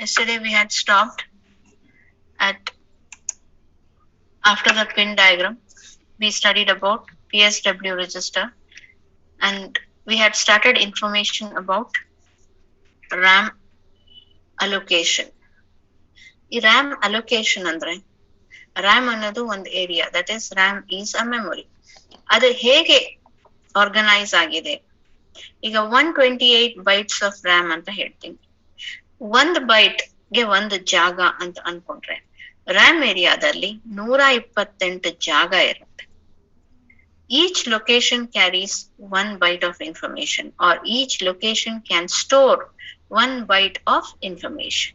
yesterday we had stopped at after the pin diagram. We studied about PSW register and we had started information about RAM allocation. ಈ RAM allocation ಅಂದ್ರೆ RAM ಅನ್ನೋದು ಒಂದು area, that is RAM is a memory. ಅದು ಹೇಗೆ organise ಆಗಿದೆ? ಈಗ 128 bites of RAM ಅಂತ ಹೇಳ್ತೀನಿ. ಒಂದು ಬೈಟ್ ಗೆ ಒಂದು ಜಾಗ ಅಂತ ಅನ್ಕೊಂಡ್ರೆ RAM ಏರಿಯಾದಲ್ಲಿ 128 ಜಾಗ ಇರುತ್ತೆ. Each location carries 1 byte of information, or each location can store 1 byte of information.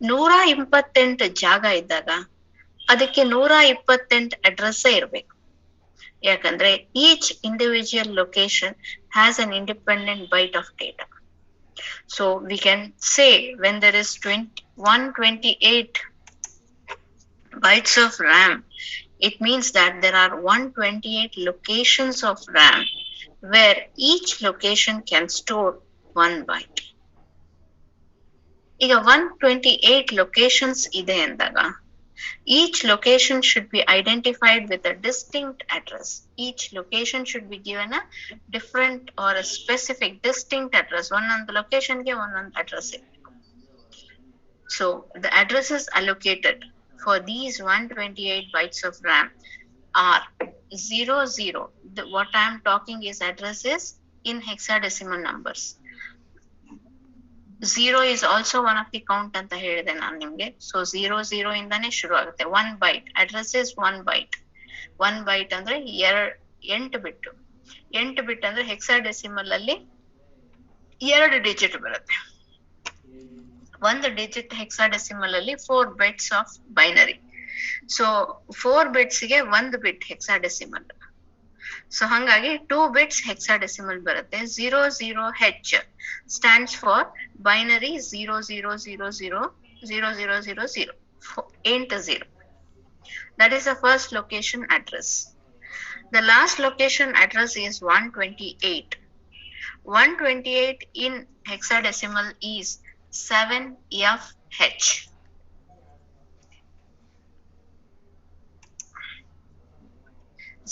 128 ಜಾಗ ಇದ್ದಾಗ ಅದಕ್ಕೆ 128 ಅಡ್ರೆಸ್ ಇರಬೇಕು. ಯಾಕಂದ್ರೆ each individual location has an independent byte of data. So we can say when there is 128 bytes of RAM, it means that there are 128 locations of RAM where each location can store 1 byte. ಈಗ 128 locations ಇದೆ ಅಂದಾಗ each location should be identified with a distinct address. Each location should be given a different or a specific distinct address. ಒಂದೊಂದು location ಗೆ ಒಂದೊಂದು address ಇರಬೇಕು. So the addresses allocated for these 128 bytes of RAM are 00. What I am talking is addresses in hexadecimal numbers. 0 is also one of the count ಅಂತ ಹೇಳಿದೆ ನಾನು ನಿಮ್ಗೆ. So 00 ಇಂದಾನೆ ಶುರು ಆಗುತ್ತೆ. 1 byte address is 1 byte. 1 byte ಅಂದ್ರೆ 8 ಬಿಟ್. 8 ಬಿಟ್ ಅಂದ್ರೆ hexadecimal ಅಲ್ಲಿ 2 ಡಿಜಿಟ್ ಬರುತ್ತೆ. 1 ಡಿಜಿಟ್ ಹೆಕ್ಸಾಡೆಸಿಮಲ್ ಅಲ್ಲಿ 4 bits of binary. So 4 bits ಗೆ 1 bit hexadecimal. So ಹಂಗಾಗಿ 2 bits hexadecimal ಬರುತ್ತೆ. 00H stands for binary 00000000. 80. That is the first location address. The last location address is 128. 128 in hexadecimal is 7FH.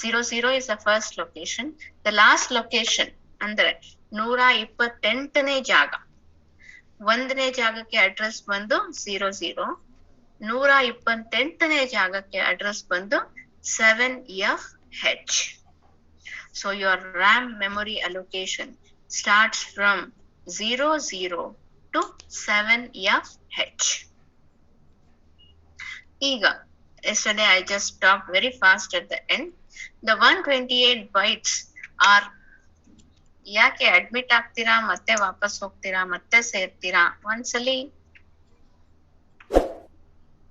00 is the first location. The last location ಅಂದ್ರೆ 128ನೇ ಜಾಗ. ಒಂದನೇ ಜಾಗಕ್ಕೆ address ಬಂದು 00. 128ನೇ ಜಾಗಕ್ಕೆ address ಬಂದು 7FH. So your RAM memory allocation starts from 00 to 7FH. ಈಗ yesterday I just talked very fast at the end. The 128 bytes are ಯಾಕೆ admit ಆಗ್ತೀರಾ, ಮತ್ತೆ ವಾಪಸ್ ಹೋಗ್ತೀರಾ, ಮತ್ತೆ ಸೇರ್ತೀರಾ ಒಂದ್ಸಲಿ?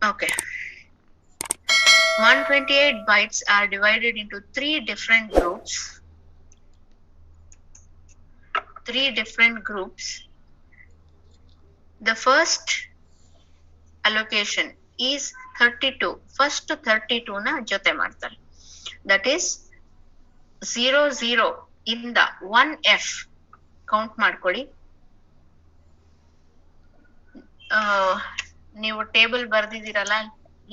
Okay. 128 bytes are divided into 3 different groups. 3 different groups. The first allocation is 32. First 32 ನ ಜೊತೆ ಮಾಡ್ತಾರೆ. That is 00 ಇಂದ 1F ಕೌಂಟ್ ಮಾಡ್ಕೊಳ್ಳಿ. ನೀವು ಟೇಬಲ್ ಬರ್ದಿದ್ದೀರಲ್ಲ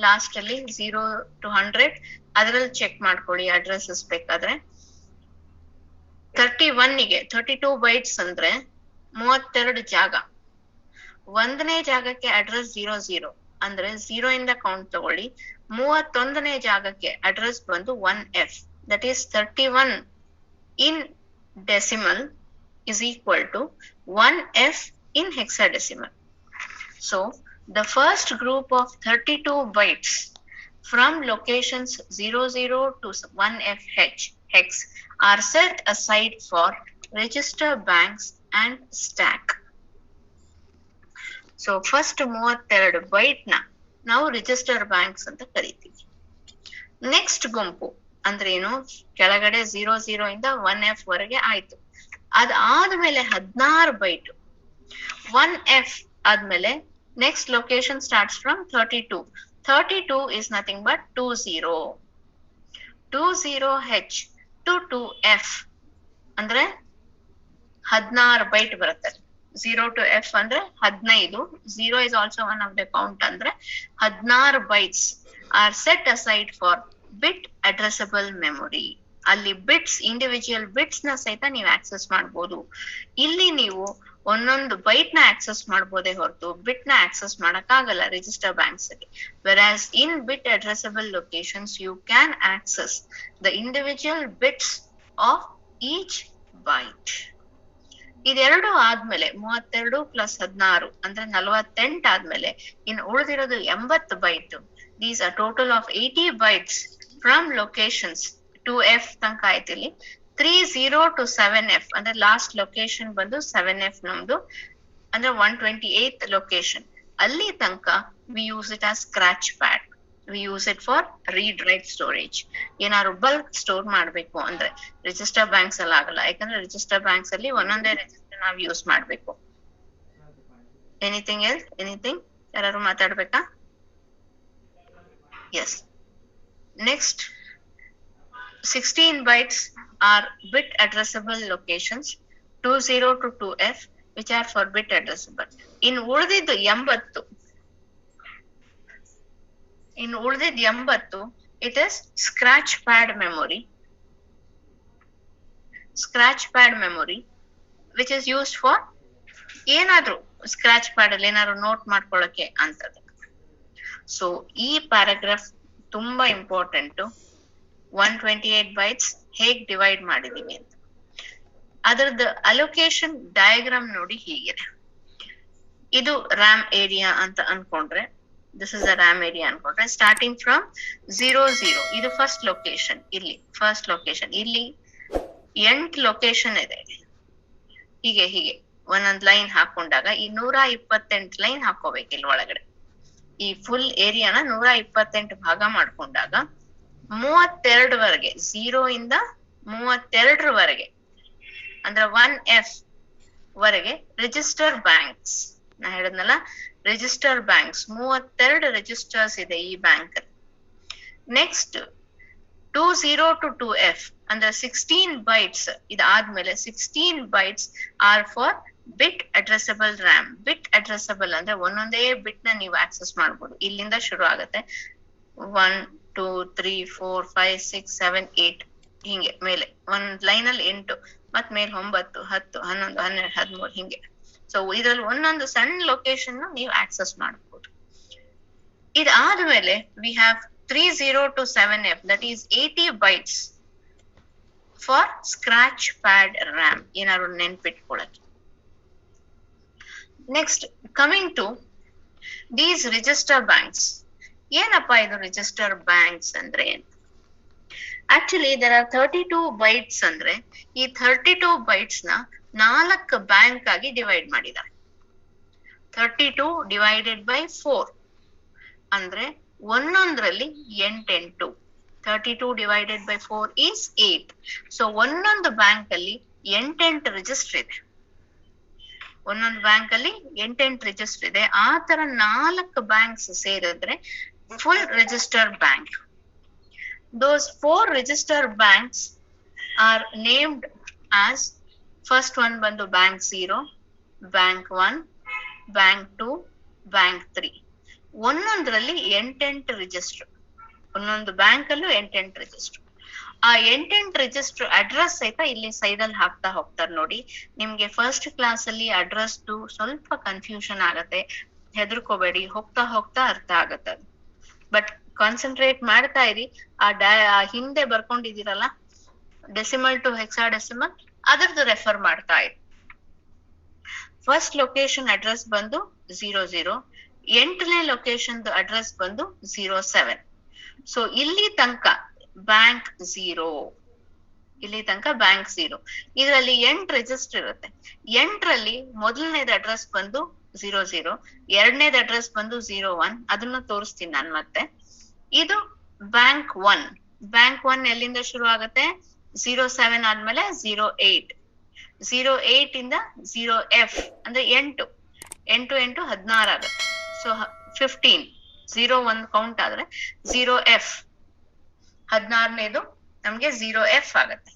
ಲಾಸ್ಟ್ ಅಲ್ಲಿ 0 to 100, ಅದ್ರಲ್ಲಿ ಚೆಕ್ ಮಾಡ್ಕೊಳ್ಳಿ ಅಡ್ರೆಸಸ್ ಬೇಕಾದ್ರೆ. 31ಗೆ 32 ಬೈಟ್ಸ್ ಅಂದ್ರೆ 32 ಜಾಗ. ಒಂದನೇ ಜಾಗಕ್ಕೆ ಅಡ್ರೆಸ್ 00 ಅಂದ್ರೆ 0 ಇಂದ ಕೌಂಟ್ ತಗೊಳ್ಳಿ. 31ನೇ ಜಾಗಕ್ಕೆ ಅಡ್ರೆಸ್ ಬಂದು 1F. That is 31 in decimal is equal to 1F in hexadecimal. So the first group of 32 bytes from locations 00 to 1FH hex are set aside for register banks and stack. So first 32 byte ನ ನಾವು register banks ಅಂತ ಕರಿತೀವಿ. Next ಗುಂಪು ಅಂದ್ರೆ ಏನು, ಕೆಳಗಡೆ 00 ಇಂದ 1F ವರೆಗೆ ಆಯ್ತು. ಅದಾದ್ಮೇಲೆ 16 ಬೈಟ್. 1F ಆದ್ಮೇಲೆ next location starts from 32. 32 is nothing but 20. 20H to 2F ಅಂದ್ರೆ 16 ಬೈಟ್ ಬರುತ್ತೆ. 0 to F ಅಂದ್ರೆ 15. 0 is also one of the count ಅಂದ್ರೆ 16 bytes are set aside for bit addressable memory. ಅಲ್ಲಿ ಬಿಟ್ಸ್ ಇಂಡಿವಿಜುವಲ್ ಬಿಟ್ಸ್ ನ ಸಹಿತ ನೀವು access ಮಾಡ್ಬೋದು. ಇಲ್ಲಿ ನೀವು ಒಂದೊಂದು ಬೈಟ್ ನ ಆಕ್ಸೆಸ್ ಮಾಡ್ಬೋದೇ ಹೊರತು ಬಿಟ್ ನ ಆಕ್ಸೆಸ್ ಮಾಡಕ್ಕಾಗಲ್ಲ ರಿಜಿಸ್ಟರ್ ಬ್ಯಾಂಕ್ಸ್ ಅಲ್ಲಿ. Whereas in bit addressable locations you can access the individual bits of each byte. ಇದೆರಡು ಆದ್ಮೇಲೆ 32 + 16 ಅಂದ್ರೆ 48 ಆದ್ಮೇಲೆ ಇನ್ನು ಉಳಿದಿರೋದು 80 byte. These are total of 80 bytes from locations 2F ತನಕ ಆಯ್ತು. ಇಲ್ಲಿ 30 to 7F ಅಂದ್ರೆ ಲಾಸ್ಟ್ ಲೊಕೇಶನ್ ಬಂದು 7F ನಮ್ದು ಅಂದ್ರೆ 128th ಲೊಕೇಶನ್. ಅಲ್ಲಿ ತನಕ we use it as scratch pad. We use it for read write storage. ಏನಾದ್ರು ಬಲ್ಕ್ ಸ್ಟೋರ್ ಮಾಡ್ಬೇಕು ಅಂದ್ರೆ ರಿಜಿಸ್ಟರ್ ಬ್ಯಾಂಕ್ಸ್ ಅಲ್ಲಿ ಆಗಲ್ಲ, ಯಾಕಂದ್ರೆ ರಿಜಿಸ್ಟರ್ ಬ್ಯಾಂಕ್ಸ್ ಅಲ್ಲಿ ಒಂದೊಂದೇ ರಿಜಿಸ್ಟರ್ ನಾವು ಯೂಸ್ ಮಾಡ್ಬೇಕು. Anything else? ಎನಿಥಿಂಗ್? ಯಾರು ಮಾತಾಡ್ಬೇಕಾ? S. Next 16 bytes are bit addressable locations 20 to 2F which are for bit addressable. In ಉಳಿದಿದ್ದು 80 it is scratch pad memory which is used for ಏನಾದ್ರು scratch pad ಅಲ್ಲಿ ಏನಾದ್ರು note ಮಾಡ್ಕೊಳ್ಳಕ್ಕೆ ಅಂತದ್ದು. So ಈ paragraph ತುಂಬಾ important. 128 bytes ಹೇಗ್ divide ಮಾಡಿದೀವಿ ಅಂತ. ಅದರದ್ದು ಅಲೋಕೇಶನ್ ಡಯಾಗ್ರಾಮ್ ನೋಡಿ ಹೀಗಿದೆ. ಇದು RAM ಏರಿಯಾ ಅಂತ ಅನ್ಕೊಂಡ್ರೆ, this is a RAM area ಅನ್ಕೊಂಡ್ರೆ, ಸ್ಟಾರ್ಟಿಂಗ್ ಫ್ರಮ್ 0 0 ಇದು ಫಸ್ಟ್ ಲೊಕೇಶನ್. ಇಲ್ಲಿ 8 ಲೊಕೇಶನ್ ಇದೆ. ಹೀಗೆ ಒಂದೊಂದ್ ಲೈನ್ ಹಾಕೊಂಡಾಗ ಈ 128 ಲೈನ್ ಹಾಕೋಬೇಕು ಇಲ್ಲಿ ಒಳಗಡೆ. ಈ ಫುಲ್ ಏರಿಯಾನ 128 ಭಾಗ ಮಾಡ್ಕೊಂಡಾಗ 32ವರೆಗೆ, 0 ಇಂದ 32ವರೆಗೆ ಅಂದ್ರೆ 1F ವರೆಗೆ ರಿಜಿಸ್ಟರ್ ಬ್ಯಾಂಕ್ಸ್. ನಾ ಹೇಳಿದ್ನಲ್ಲ ರಿಜಿಸ್ಟರ್ ಬ್ಯಾಂಕ್ಸ್ 32 ರಿಜಿಸ್ಟರ್ಸ್ ಇದೆ ಈ ಬ್ಯಾಂಕ್ ಅಲ್ಲಿ. ನೆಕ್ಸ್ಟ್ 20 to 2F ಅಂದ್ರೆ 16 bytes. ಇದಾದ್ಮೇಲೆ 16 bytes are for bit addressable RAM. Bit addressable ಅಂದ್ರೆ ಒಂದೊಂದೇ ಬಿಟ್ ನ ನೀವು ಆಕ್ಸೆಸ್ ಮಾಡ್ಬೋದು. ಇಲ್ಲಿಂದ ಶುರು ಆಗುತ್ತೆ 1 2 3 4 5 6 7 8 ಹಿಂಗೆ ಮೇಲೆ ಒಂದ್ ಲೈನ್ ಅಲ್ಲಿ 8, ಮತ್ ಮೇಲೆ 9 10 11 12 13 ಹಿಂಗೆ. ಸೊ ಇದ್ರಲ್ಲಿ ಒಂದೊಂದು ಸಣ್ಣ ಲೊಕೇಶನ್ ನೀವು ಆಕ್ಸೆಸ್ ಮಾಡಬಹುದು. ಇದಾದ್ಮೇಲೆ we have 30 to 7F that is 80 bytes for scratch pad RAM. ಏನಾದ್ರು ನೆನ್ಪಿಟ್ಕೊಳಕ್ಕೆ. Next coming to these register banks. ಏನಪ್ಪಾ ಇದು ರಿಜಿಸ್ಟರ್ ಬ್ಯಾಂಕ್ಸ್ ಅಂದ್ರೆ? Actually there are 32 bytes. ಅಂದ್ರೆ ಈ 32 bytes ನ 4 ಬ್ಯಾಂಕ್ ಆಗಿ ಡಿವೈಡ್ ಮಾಡಿದ್ದಾರೆ. 32 divided by 4 ಅಂದ್ರೆ ಒಂದೊಂದ್ರಲ್ಲಿ 8 32 divided by 4 is 8. ಸೊ ಒಂದೊಂದು ಬ್ಯಾಂಕ್ ಅಲ್ಲಿ 8 ರಿಜಿಸ್ಟರ್ ಇದೆ. ಒಂದೊಂದು ಬ್ಯಾಂಕ್ ಅಲ್ಲಿ 8 ರಿಜಿಸ್ಟರ್ ಇದೆ. ಆ ತರ 4 ಬ್ಯಾಂಕ್ಸ್ ಸೇರಿದ್ರೆ full register bank. Those 4 register banks are named as, first one bandu bank 0, bank 1, bank 2, bank 3. ಒಂದೊಂದ್ರಲ್ಲಿ 8 register. ಒಂದೊಂದು ಬ್ಯಾಂಕ್ ಅಲ್ಲೂ 8 ರಿಜಿಸ್ಟರ್. ಆ 8 ರಿಜಿಸ್ಟರ್ ಅಡ್ರೆಸ್ ಸಹಿತ ಇಲ್ಲಿ ಸೈಡ್ ಅಲ್ಲಿ ಹಾಕ್ತಾ ಹೋಗ್ತಾರೆ ನೋಡಿ. ನಿಮ್ಗೆ ಫಸ್ಟ್ ಕ್ಲಾಸ್ ಅಲ್ಲಿ ಅಡ್ರೆಸ್ ಸ್ವಲ್ಪ ಕನ್ಫ್ಯೂಷನ್ ಆಗತ್ತೆ, ಹೆದರ್ಕೋಬೇಡಿ, ಹೋಗ್ತಾ ಅರ್ಥ ಆಗತ್ತೆ. ಬಟ್ ಕಾನ್ಸಂಟ್ರೇಟ್ ಮಾಡ್ತಾ ಇರಿ. ಆ ಹಿಂದೆ ಬರ್ಕೊಂಡಿದ್ದೀರಲ್ಲ ಡೆಸಿಮಲ್ ಟು ಹೆಕ್ಸಾಡೆಸಿಮಲ್, ಅದರದ್ದು ರೆಫರ್ ಮಾಡ್ತಾ ಇರಿ. ಫಸ್ಟ್ ಲೊಕೇಶನ್ ಅಡ್ರೆಸ್ ಬಂದು 00, 8ನೇ ಲೊಕೇಶನ್ ಅಡ್ರೆಸ್ ಬಂದು 07. ಸೊ ಇಲ್ಲಿ ತನಕ ಬ್ಯಾಂಕ್ 0, ಇದರಲ್ಲಿ 8 ರಿಜಿಸ್ಟರ್ ಇರುತ್ತೆ. 8ರಲ್ಲಿ ಮೊದಲನೇದ ಅಡ್ರೆಸ್ ಬಂದು 00, ಎರಡನೇದ ಅಡ್ರೆಸ್ ಬಂದು 01. ಅದನ್ನ ತೋರಿಸ್ತೀನಿ ನಾನು ಮತ್ತೆ. ಇದು ಬ್ಯಾಂಕ್ 1. ಬ್ಯಾಂಕ್ 1 ಎಲ್ಲಿಂದ ಶುರು ಆಗುತ್ತೆ? 07 ಆದ್ಮೇಲೆ 08, 08 ಇಂದ 0F ಅಂದ್ರೆ 8 16 ಆಗುತ್ತೆ. ಸೊ 15, 01 ಕೌಂಟ್ ಆದ್ರೆ 0F 16ನೇದು ನಮ್ಗೆ 0F ಆಗತ್ತೆ.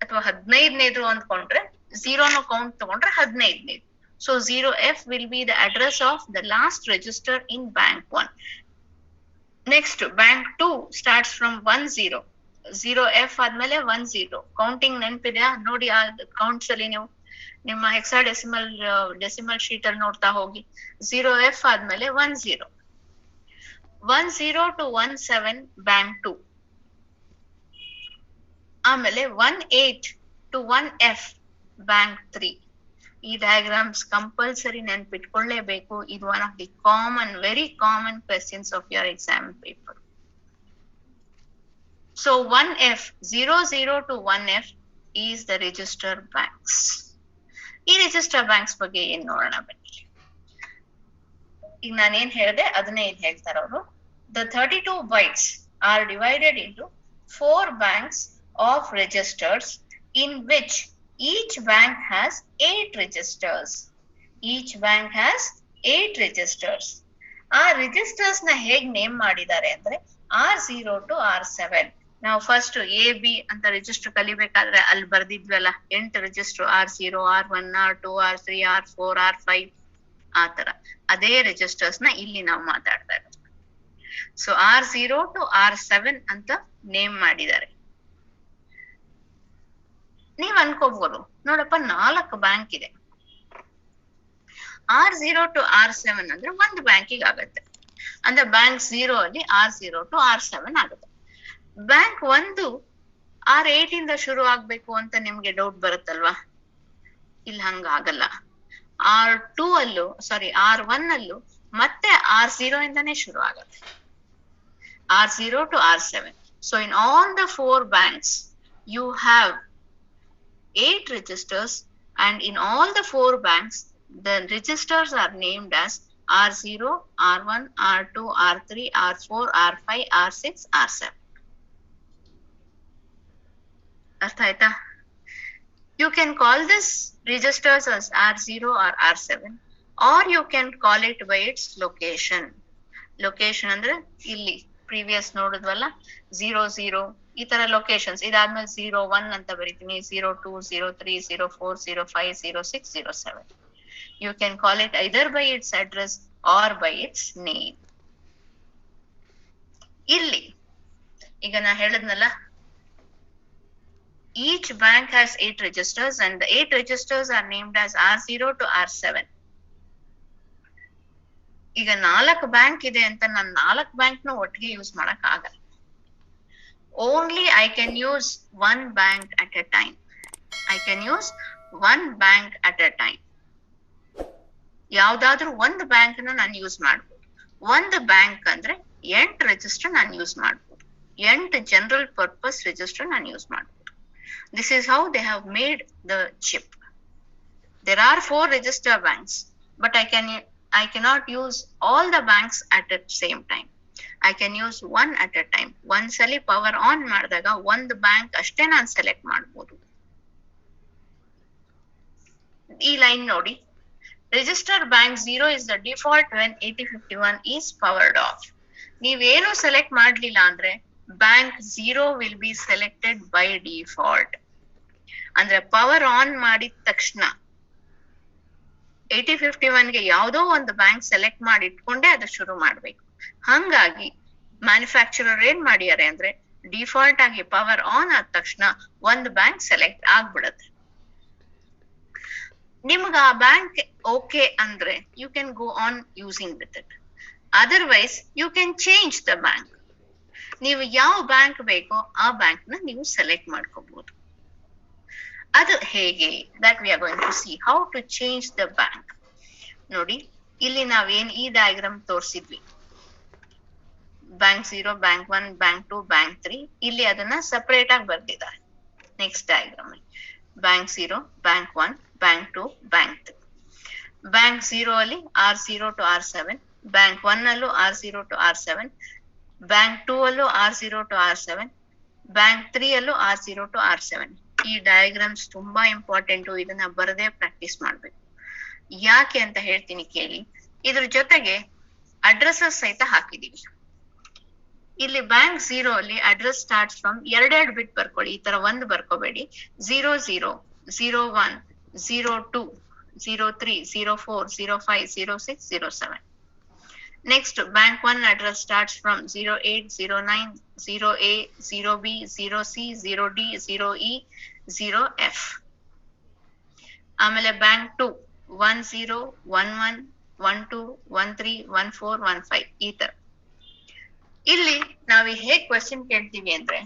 ಅಥವಾ 15ನೇದು ಅಂದ್ಕೊಂಡ್ರೆ 0 ಕೌಂಟ್ ತಗೊಂಡ್ರೆ 15. So 0F will be the address of the last register in bank 1. Next, bank 2 starts from 10. 0F ಆದ್ಮೇಲೆ 10. ಕೌಂಟಿಂಗ್ ನೆನಪಿದೆಯಾ ನೋಡಿ, ಆ ಕೌಂಟ್ಸ್ ಅಲ್ಲಿ ನೀವು ನಿಮ್ಮ ಡೆಸಿಮಲ್ ಶೀಟ್ ಅಲ್ಲಿ ನೋಡ್ತಾ ಹೋಗಿ. 0F ಆದ್ಮೇಲೆ 10. 10 to 17 ಬ್ಯಾಂಕ್ 2. ಆಮೇಲೆ 18 to 1F ಬ್ಯಾಂಕ್ 3. ಈ ಡಯಾಗ್ರಾಮ್ಸ್ ಕಂಪಲ್ಸರಿ ನೆನ್ಪಿಟ್ಕೊಳ್ಳೇಬೇಕು. ಇದು one of the very common questions of your exam paper. So 1F 00 to 1F is the register banks. ಈ ರಿಜಿಸ್ಟರ್ ಬ್ಯಾಂಕ್ಸ್ ಬಗ್ಗೆ ಏನ್ ನೋಡೋಣ ಬನ್ನಿ. ಈಗ ನಾನೇನ್ ಹೇಳಿದೆ ಅದನ್ನೇ ಇದು ಹೇಳ್ತಾರ ಅವರು. The 32 bytes are divided into 4 banks of registers in which each bank has 8 registers. Each bank has 8 registers. ಆ registers ನ ಹೇಗ್ ನೇಮ್ ಮಾಡಿದ್ದಾರೆ ಅಂದ್ರೆ R0 to R7. ನಾವು ಫಸ್ಟ್ AB ಅಂತ ರಿಜಿಸ್ಟರ್ ಕಲಿಬೇಕಾದ್ರೆ ಅಲ್ಲಿ ಬರ್ದಿದ್ವಲ್ಲ 8 register, R0, R1, R2, R3, R4, R5 ಆ ತರ. ಅದೇ ರಿಜಿಸ್ಟರ್ಸ್ ನ ಇಲ್ಲಿ ನಾವು ಮಾತಾಡ್ತಾ ಇರೋದು. ಸೊ R0 to R7 ಅಂತ ನೇಮ್ ಮಾಡಿದ್ದಾರೆ. ನೀವ್ ಅನ್ಕೋಬಹುದು, ನೋಡಪ್ಪ 4 ಬ್ಯಾಂಕ್ ಇದೆ, R0 to R7 ಅಂದ್ರೆ ಒಂದು ಬ್ಯಾಂಕಿಗೆ ಆಗತ್ತೆ. ಅಂದ್ರೆ ಬ್ಯಾಂಕ್ 0 ಅಲ್ಲಿ R0 to R7 ಆಗುತ್ತೆ. ಬ್ಯಾಂಕ್ 1 R8 ಇಂದ ಶುರು ಆಗ್ಬೇಕು ಅಂತ ನಿಮ್ಗೆ ಡೌಟ್ ಬರುತ್ತಲ್ವಾ? ಇಲ್ಲಿ ಹಂಗ ಆಗಲ್ಲ. R2 ಅಲ್ಲೂ R1 ಅಲ್ಲೂ ಮತ್ತೆ R0 ಇಂದಾನೇ ಶುರು ಆಗತ್ತೆ. R0 to R7. So in all the 4 banks, you have 8 registers, and in all the 4 banks, the registers are named as R0, R1, R2, R3, R4, R5, R6, R7. Artha aita? You can call this registers as R0 or R7, or you can call it by its location. Location ಅಂದ್ರೆ ಇಲ್ಲಿ previous ನೋಡಿದ್ವಲ್ಲ 00 ಈ ತರ locations. ಇದಾದ್ಮೇಲೆ 01 ಅಂತ ಬರೀತೀನಿ, 02, 03, 04, 05, 06, 07. You can call it either by its address or by its name. ಇಲ್ಲಿ ಈಗ ನಾ ಹೇಳಿದ್ನಲ್ಲ, each bank has 8 registers and the 8 registers are named as R0 to R7. ಈಗ 4 ಬ್ಯಾಂಕ್ ಇದೆ ಅಂತ ನಾನು 4 ಬ್ಯಾಂಕ್ ನ ಒಟ್ಟಿಗೆ ಯೂಸ್ ಮಾಡಕ್ ಆಗಲ್ಲ. Only I can use one bank at a time. I can use one bank at a time. ಯಾವ್ದಾದ್ರೂ ಒಂದು ಬ್ಯಾಂಕ್ ನ ನಾನು ಯೂಸ್ ಮಾಡ್ಬೋದು. ಒಂದು ಬ್ಯಾಂಕ್ ಅಂದ್ರೆ 8 ರಿಜಿಸ್ಟರ್ ನಾನು ಯೂಸ್ ಮಾಡ್ಬೋದು. 8 ಜನರಲ್ ಪರ್ಪಸ್ ರಿಜಿಸ್ಟರ್ ನಾನು ಯೂಸ್ ಮಾಡ್ಬೋದು. This is how they have made the chip. There are 4 register banks, but I cannot use all the banks at the same time. I can use one at a time. ಒಂದ್ಸಲಿ power on ಮಾಡಿದಾಗ ಒಂದು bank ಅಷ್ಟೇ ನಾನು select ಮಾಡ್ಬೋದು. ಈ line ನೋಡಿ, register bank 0 is the default when 8051 is powered off. ನೀವೇನು select ಮಾಡ್ಲಿಲ್ಲ ಅಂದ್ರೆ bank 0 will be selected by default. ಅಂದ್ರೆ ಪವರ್ ಆನ್ ಮಾಡಿದ ತಕ್ಷಣ 8051ಗೆ ಯಾವುದೋ ಒಂದು ಬ್ಯಾಂಕ್ ಸೆಲೆಕ್ಟ್ ಮಾಡಿ ಇಟ್ಕೊಂಡೆ ಅದು ಶುರು ಮಾಡ್ಬೇಕು. ಹಂಗಾಗಿ ಮ್ಯಾನುಫ್ಯಾಕ್ಚರರ್ ಏನ್ ಮಾಡ್ಯಾರೆ ಅಂದ್ರೆ ಡಿಫಾಲ್ಟ್ ಆಗಿ ಪವರ್ ಆನ್ ಆದ ತಕ್ಷಣ ಒಂದು ಬ್ಯಾಂಕ್ ಸೆಲೆಕ್ಟ್ ಆಗ್ಬಿಡತ್ತೆ. ನಿಮ್ಗ ಆ ಬ್ಯಾಂಕ್ ಓಕೆ ಅಂದ್ರೆ you can go on using with it. Otherwise you can change the bank. ನೀವು ಯಾವ ಬ್ಯಾಂಕ್ ಬೇಕೋ ಆ ಬ್ಯಾಂಕ್ ನ ನೀವು ಸೆಲೆಕ್ಟ್ ಮಾಡ್ಕೋಬಹುದು. ಅದು ಹೇಗೆ, that we are going to see how to change the bank. ನೋಡಿ, ಇಲ್ಲಿ ನಾವೇನ್ ಈ ಡಯಾಗ್ರಾಮ್ ತೋರಿಸಿದ್ವಿ, ಬ್ಯಾಂಕ್ 0, ಬ್ಯಾಂಕ್ 1, ಬ್ಯಾಂಕ್ 2, ಬ್ಯಾಂಕ್ 3. ಇಲ್ಲಿ ಅದನ್ನ ಸಪರೇಟ್ ಆಗಿ ಬರ್ದಿದ್ದಾರೆ. Next diagram bank 0, bank 1, bank 2, bank 3. Bank 0 ಅಲ್ಲಿ R0 to R7, ಬ್ಯಾಂಕ್ 1 ಅಲ್ಲೂ R0 to R7, ಬ್ಯಾಂಕ್ 2 ಅಲ್ಲೂ R0 to R7, ಬ್ಯಾಂಕ್ 3 ಅಲ್ಲೂ R0 to R7. ಈ ಡಯಾಗ್ರಾಮ್ಸ್ ತುಂಬಾ ಇಂಪಾರ್ಟೆಂಟ್. ಇದನ್ನ ಬರದೇ ಪ್ರಾಕ್ಟೀಸ್ ಮಾಡ್ಬೇಕು. ಯಾಕೆ ಅಂತ ಹೇಳ್ತೀನಿ ಕೇಳಿ. ಇದ್ರ ಜೊತೆಗೆ ಅಡ್ರೆಸಸ್ ಸಹಿತ ಹಾಕಿದೀವಿ. ಇಲ್ಲಿ ಬ್ಯಾಂಕ್ 0 ಅಲ್ಲಿ ಅಡ್ರೆಸ್ ಸ್ಟಾರ್ಟ್ಸ್ ಫ್ರಮ್ 2 ಬಿಟ್ ಬರ್ಕೊಳ್ಳಿ. ಈ ತರ ಒಂದು ಬರ್ಕೋಬೇಡಿ. 00, 01, 02, 03, 04, 05, 06, 07. Next, bank 1 address starts from 08, 09, 0A, 0B, 0C, 0D, 0E, 0F. ಆಮೇಲೆ ಬ್ಯಾಂಕ್ 2 10, 11, 12, 13, 14, 15 ಈ ತರ. ಇಲ್ಲಿ ನಾವು ಹೇಗೆ ಕ್ವೆಶ್ಚನ್ ಕೇಳ್ತೀವಿ ಅಂದ್ರೆ,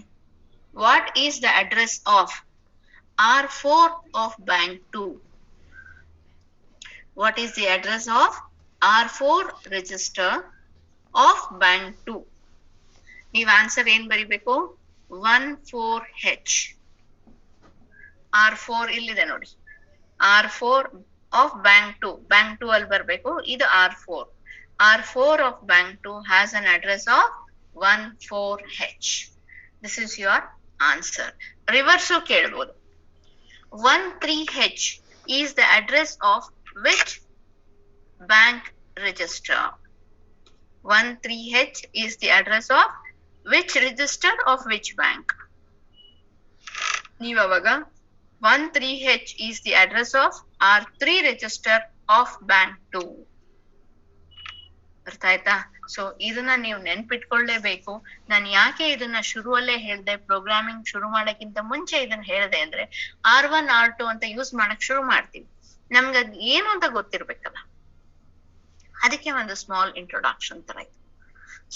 what is the address of R4 of bank 2? What is the address of R4 register of bank 2? ನೀವು ಆನ್ಸರ್ ಏನ್ ಬರಿಬೇಕು? 14H. R4 ಇಲ್ಲಿದೆ ನೋಡಿ, R4 of bank 2, bank 2 ಅಲ್ಲಿ ಬರಬೇಕು. ಇದು R4. R4 of bank 2 has an address of 14H. This is your answer. Reverse ಕೇಳಬಹುದು. 13H is the address of which bank register? 13H is the address of which register of which bank? ನೀವು ಅವಾಗ 13H is the address of R3 register of bank 2. ಅರ್ಥ ಆಯ್ತಾ? So ಇದನ್ನ ನೀವು ನೆನ್ಪಿಟ್ಕೊಳ್ಳೇಬೇಕು. ನಾನು ಯಾಕೆ ಇದನ್ನ ಶುರುವಲ್ಲೇ ಹೇಳ್ದೆ, ಪ್ರೋಗ್ರಾಮಿಂಗ್ ಶುರು ಮಾಡಕ್ಕಿಂತ ಮುಂಚೆ ಇದನ್ನ ಹೇಳ್ದೆ ಅಂದ್ರೆ, R1 R2 ಅಂತ ಯೂಸ್ ಮಾಡಕ್ ಶುರು ಮಾಡ್ತೀವಿ, ನಮ್ಗೆ ಅದ್ ಏನು ಅಂತ ಗೊತ್ತಿರ್ಬೇಕಲ್ಲ, ಅದಕ್ಕೆ ಒಂದು ಸ್ಮಾಲ್ ಇಂಟ್ರೊಡಕ್ಷನ್ ತರ ಇದೆ.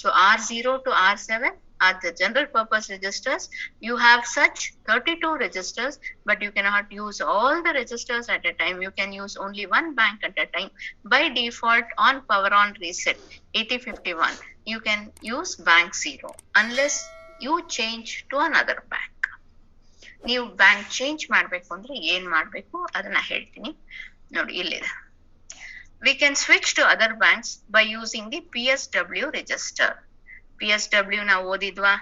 So R0 to R7 are the general purpose registers. You have such 32 registers, but you cannot use all the registers at a time. You can use only one bank at a time. By default, on power on reset 8051, you can use bank 0 unless you change to another bank. ನೀವು bank change ಮಾಡ್ಬೇಕು ಅಂದ್ರೆ ಏನ್ ಮಾಡ್ಬೇಕು ಅದನ್ನ ಹೇಳ್ತೀನಿ ನೋಡಿ, ಇಲ್ಲಿದೆ. We can switch to other banks by using the PSW register. PSW ನಾವು ಓದಿದ್ವಾ?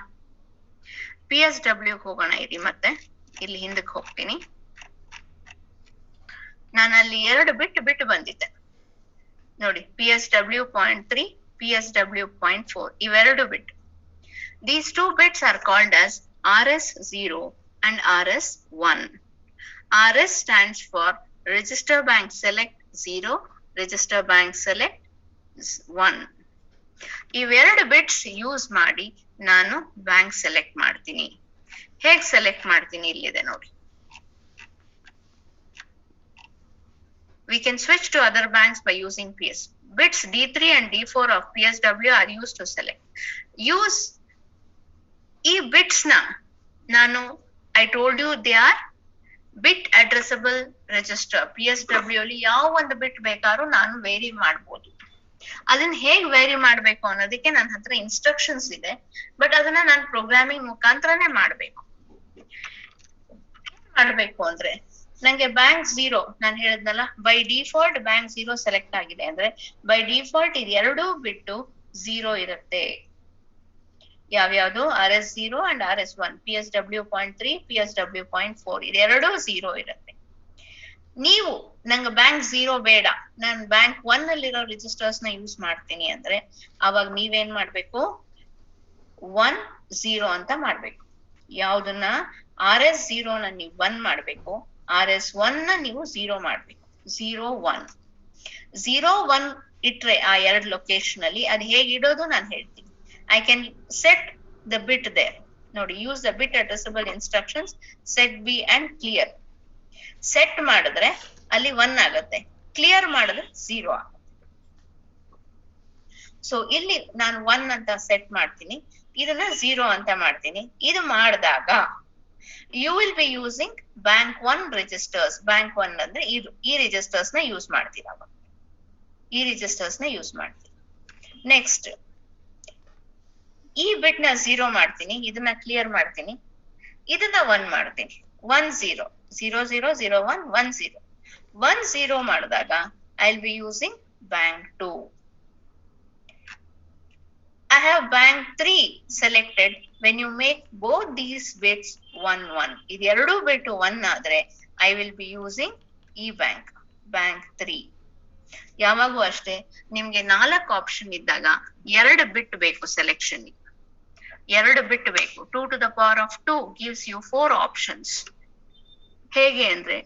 PSW ಹೋಗೋಣ ಇರಿ, ಮತ್ತೆ ಇಲ್ಲಿ ಹಿಂದಕ್ಕೆ ಹೋಗ್ತೀನಿ. ನಾನು ಅಲ್ಲಿ 2 ಬಿಟ್ಟು ಬಂದಿದ್ದೆ ನೋಡಿ, PSW 0.3, PSW 0.4, ಇವೆರಡು ಬಿಟ್. These 2 bits are called as RS0 and RS1. RS stands for Register Bank Select 0, Register Bank Select 1. ಇವೆರಡು ಬಿಟ್ಸ್ ಯೂಸ್ ಮಾಡಿ ನಾನು ಬ್ಯಾಂಕ್ ಸೆಲೆಕ್ಟ್ ಮಾಡ್ತೀನಿ. ಹೇಗ್ ಸೆಲೆಕ್ಟ್ ಮಾಡ್ತೀನಿ ಇಲ್ಲಿದೆ ನೋಡಿ. We can switch to other banks by using PS. Bits D3 and D4 of PSW are used to select. Use ಈ bits ನ ನಾನು I told you they are bit addressable register. PSW ಅಲ್ಲಿ ಯಾವ ಒಂದು ಬಿಟ್ ಬೇಕಾದ್ರೂ ನಾನು ವೇರಿ ಮಾಡ್ಬೋದು. ಅದನ್ನ ಹೇಗ್ ವೇರಿ ಮಾಡ್ಬೇಕು ಅನ್ನೋದಕ್ಕೆ ನನ್ನ ಹತ್ರ ಇನ್ಸ್ಟ್ರಕ್ಷನ್ಸ್ ಇದೆ, ಬಟ್ ಅದನ್ನ ನಾನು ಪ್ರೋಗ್ರಾಮಿಂಗ್ ಮುಖಾಂತರನೇ ಮಾಡ್ಬೇಕು ಅಂದ್ರೆ, ನಂಗೆ ಬ್ಯಾಂಕ್ 0 ನಾನು ಹೇಳಿದ್ನಲ್ಲ, ಬೈ ಡಿಫಾಲ್ಟ್ ಬ್ಯಾಂಕ್ 0 ಸೆಲೆಕ್ಟ್ ಆಗಿದೆ ಅಂದ್ರೆ ಬೈ ಡಿಫಾಲ್ಟ್ ಇದು 2 ಬಿಟ್ಟು 0 ಇರುತ್ತೆ. ಯಾವ್ಯಾವ್ದು? RS0 and RS1, PSW 0.3, PSW 0.4, ಇದೆರಡು 0 ಇರುತ್ತೆ. ನೀವು ನಂಗೆ ಬ್ಯಾಂಕ್ 0 ಬೇಡ, ನಾನು ಬ್ಯಾಂಕ್ 1 ಅಲ್ಲಿರೋ ರಿಜಿಸ್ಟರ್ಸ್ ನ ಯೂಸ್ ಮಾಡ್ತೀನಿ ಅಂದ್ರೆ ಅವಾಗ ನೀವೇನ್ ಮಾಡ್ಬೇಕು? 1 0 ಅಂತ ಮಾಡ್ಬೇಕು. ಯಾವ್ದನ್ನ? RS0 ನ ನೀವು 1 ಮಾಡ್ಬೇಕು, RS1 ನ ನೀವು 0 ಮಾಡ್ಬೇಕು. 0 1 0 1 ಇಟ್ರೆ ಆ 2 ಲೊಕೇಶನ್ ಅಲ್ಲಿ ಅದು ಹೇಗೆ ಇಡೋದು ನಾನು ಹೇಳ್ತೀನಿ. I can set the bit there. ನೋಡಿ, use the bit addressable instructions, set B and clear. Set ಮಾಡಿದ್ರೆ ಅಲ್ಲಿ 1 ಆಗುತ್ತೆ, ಕ್ಲಿಯರ್ ಮಾಡಿದ್ರೆ 0 ಆಗುತ್ತೆ. ಸೊ ಇಲ್ಲಿ ನಾನು 1 ಅಂತ ಸೆಟ್ ಮಾಡ್ತೀನಿ, ಇದನ್ನ 0 ಅಂತ ಮಾಡ್ತೀನಿ. ಇದು ಮಾಡಿದಾಗ you will be using bank 1 registers. Bank 1 ಅಂದ್ರೆ ಈ ರಿಜಿಸ್ಟರ್ಸ್ ನ ಯೂಸ್ ಮಾಡ್ತೀರಾ, ಈ ರಿಜಿಸ್ಟರ್ಸ್ ನ ಯೂಸ್ ಮಾಡ್ತೀನಿ. ನೆಕ್ಸ್ಟ್ ಈ ಬಿಟ್ ನ 0 ಮಾಡ್ತೀನಿ, ಇದನ್ನ ಕ್ಲಿಯರ್ ಮಾಡ್ತೀನಿ, ಇದನ್ನ 1 ಮಾಡ್ತೀನಿ. 1 0 0 0 0 1 1 0 1 0 ಮಾಡಿದಾಗ I will be using bank 2. I have bank 3 selected. When you make both these bits 1 1, ಇದು ಎರಡು ಬಿಟ್ಟು 1 ಆದ್ರೆ I will be using ಈ ಬ್ಯಾಂಕ್ 3. ಯಾವಾಗೂ ಅಷ್ಟೇ, ನಿಮ್ಗೆ 4 ಆಪ್ಷನ್ ಇದ್ದಾಗ 2 ಬಿಟ್ ಬೇಕು ಸೆಲೆಕ್ಷನ್, 2 ಬಿಟ್ ಬೇಕು. 2 to the power of 2 gives you 4 options. ಹೇಗೆ ಅಂದ್ರೆ